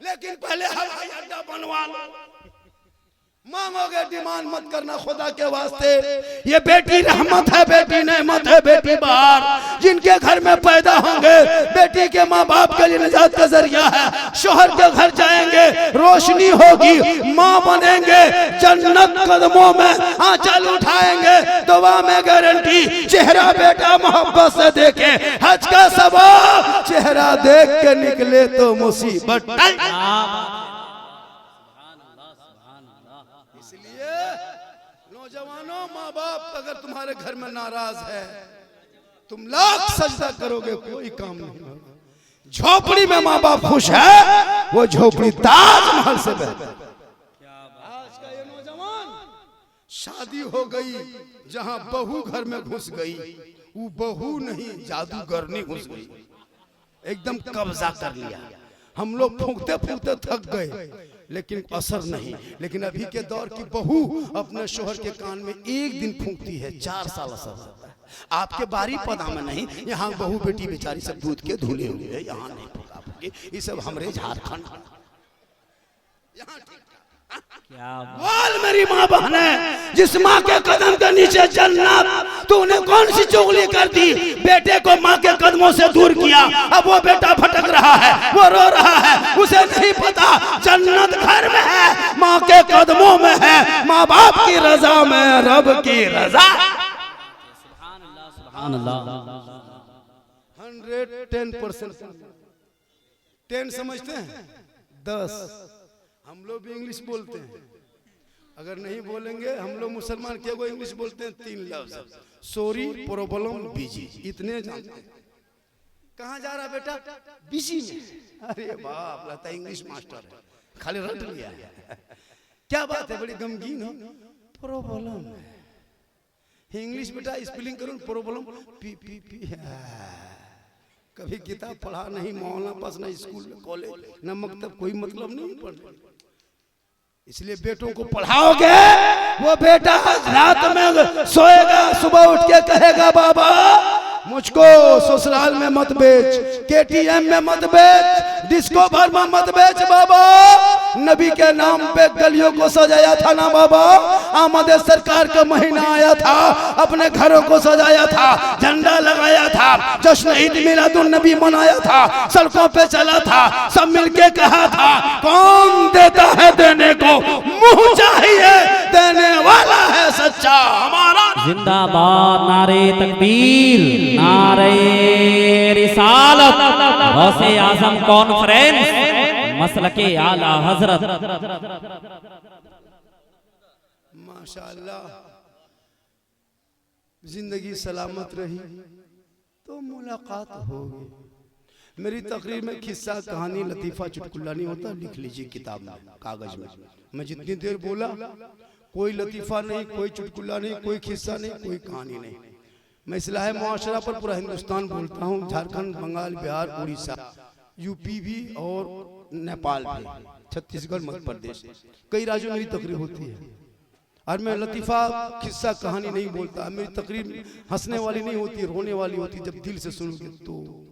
लेकिन पहले हवाई अड्डा बनवा लो। मांगोगे डिमांड मत करना खुदा के वास्ते। ये बेटी रहमत है, बेटी नेमत है, बेटी बाहर जिनके घर में पैदा होंगे, बेटी के माँ बाप के लिए निजात का जरिया है। शोहर के घर जाएंगे रोशनी होगी, माँ बनेंगे, जन्नत कदमों में आंचल उठाएंगे, दुआ में गारंटी। चेहरा बेटा मोहब्बत से देखे, हज का सवाब चेहरा देख के निकले तो मुसीबत। नौजवानों, माँ बाप अगर तुम्हारे घर में नाराज है, तुम लाख सजदा करोगे कोई काम नहीं होगा। झोपड़ी में माँ बाप खुश है, वो झोपड़ी ताजमहल से बेहतर। आज का ये नौजवान, शादी हो गई, जहां बहू घर में घुस गई, वो बहू नहीं जादूगरनी घुस गई, एकदम कब्जा कर लिया। हम लोग फूंकते फूंकते थक गए, लेकिन असर नहीं। लेकिन अभी के दौर की बहू अपने शोहर के कान में एक दिन फूंकती है, 4 साल असर होता है। आपके बारी पदा में नहीं, यहाँ बहू बेटी बेचारी सब दूध के धुले हुए हैं, यहाँ नहीं फूका फूकी। ये सब हमरे झारखंड, यहाँ बोल मेरी माँ बहने, जिस माँ के कदम के नीचे जन्नत, तूने कौन सी चुगली कर दी? बेटे को माँ के कदमों से दूर किया, अब वो बेटा भटक रहा है, वो रो रहा है, उसे नहीं पता जन्नत घर में है, माँ के कदमों में है, माँ बाप की रजा में रब की रजा। 110%। 10 समझते हैं, 10। हम लोग भी इंग्लिश बोलते हैं, अगर नहीं बोलेंगे हम लोग मुसलमान क्या को इंग्लिश बोलते हैं 3 लफ्ज, सॉरी, प्रॉब्लम, बिजी, इतने जानते हैं। कहाँ जा रहा बेटा? बिजी में। अरे बाप, लगता है इंग्लिश मास्टर है, खाली रट लिया है। क्या बात है, बड़ी गमगीन हो। प्रॉब्लम है इंग्लिश बेटा, स्पेलिंग करो प्रॉब्लम, पी पी पी। कभी किताब पढ़ा नहीं, मौलाना पास नहीं, स्कूल में कॉलेज न मकतब, कोई मतलब नहीं पढ़ने। इसलिए बेटों को पढ़ाओगे, वो बेटा रात में सोएगा, सुबह उठ के कहेगा बाबा मुझको ससुराल में मत बेच, केटीएम में मत बेच, डिस्को भर में मत बेच बाबा। नबी के नाम पे गलियों को सजाया था ना बाबा। आमद सरकार का महीना आया था, अपने घरों को सजाया था, झंडा लगाया था, जश्न ईद मिलादुन नबी मनाया था, सड़कों पे चला था, सब मिलके कहा था कौन देता है देने को, मुंह चाहिए देने वाला है सच्चा हमारा। जिंदाबाद, नारे तकबीर, नारे रिसालत, गौसे आजम कॉन्फ्रेंस, मसलके आला हजरत। माशाअल्लाह, जिंदगी सलामत रही तो मुलाकात होगी। मेरी तकरीर में किस्सा कहानी लतीफा चुटकुला नहीं होता, लिख लीजिए किताब में, कागज में। मैं जितनी देर बोला कोई लतीफा नहीं, कोई चुटकुला नहीं, कोई किस्सा नहीं, कोई कहानी नहीं। मैं इस्लाह मुआशरा पर पूरा हिंदुस्तान बोलता हूँ, झारखंड, बंगाल, बिहार, उड़ीसा, यूपी भी और नेपाल भी, छत्तीसगढ़, मध्य प्रदेश, कई राज्यों में मेरी तकरीर होती है। और मैं लतीफा किस्सा कहानी नहीं बोलता। मेरी तकरीर हंसने वाली नहीं होती, रोने वाली होती। जब दिल से सुनोगे तो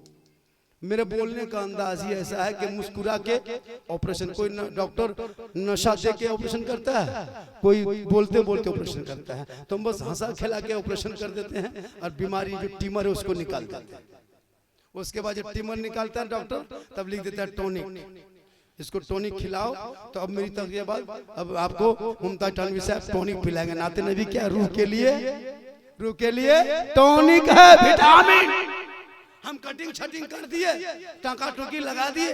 मेरे बोलने का अंदाज ही ऐसा है कि मुस्कुरा के ऑपरेशन, कोई डॉक्टर नशा दे के ऑपरेशन करता है, कोई बोलते बोलते ऑपरेशन करता है, तो हम बस हंसा खिला के ऑपरेशन कर देते हैं और बीमारी जो ट्यूमर है उसको निकाल देते हैं। उसके बाद जब ट्यूमर निकालता है डॉक्टर, तब लिख देता है टॉनिक, इसको टॉनिक खिलाओ। तो अब मेरी तकरीर बाद अब आपको मुमताज टानवी साहब टॉनिक पिलाएंगे। नाते नबी क्या, रूह के लिए टॉनिक है, विटामिन। हम कटिंग छटिंग कर दिए, टाका टोकी लगा दिए।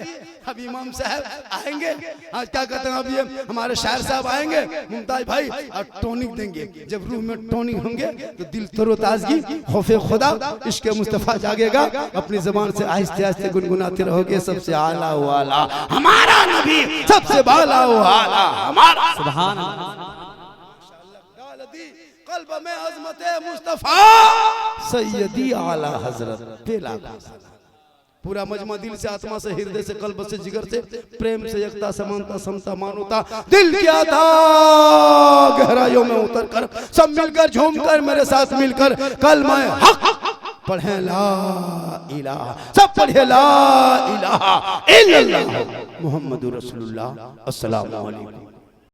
अब इमाम साहब आएंगे, आज क्या कहते हैं, अब ये हमारे शायर साहब आएंगे, मुमताज भाई, और टॉनिक देंगे। जब रूह में टॉनिक होंगे तो दिल तरोताजगी, खौफे खुदा, इश्क मुस्तफा जागेगा। अपनी जबान से आहिस्ते आहिस्ते गुनगुनाते रहोगे, सबसे आला वाला हमारा नबी, सबसे बाला वाला हमारा। सुभान अल्लाह। कल्ब में अज़मते मुस्तफा सैयदी आला हजरत बेला। पूरा मजमा दिल से, आत्मा से, हृदय से, कल्ब से, जिगर से, प्रेम से, एकता, समानता, समता, मानवता, दिल की था गहराइयों में उतर कर सब मिलकर झूमकर मेरे साथ मिलकर कलमा हक पढ़े ला इलाहा, सब पढ़े ला इलाहा इल्लल्लाह मुहम्मदुर रसूलुल्लाह। अस्सलामु अलैकुम।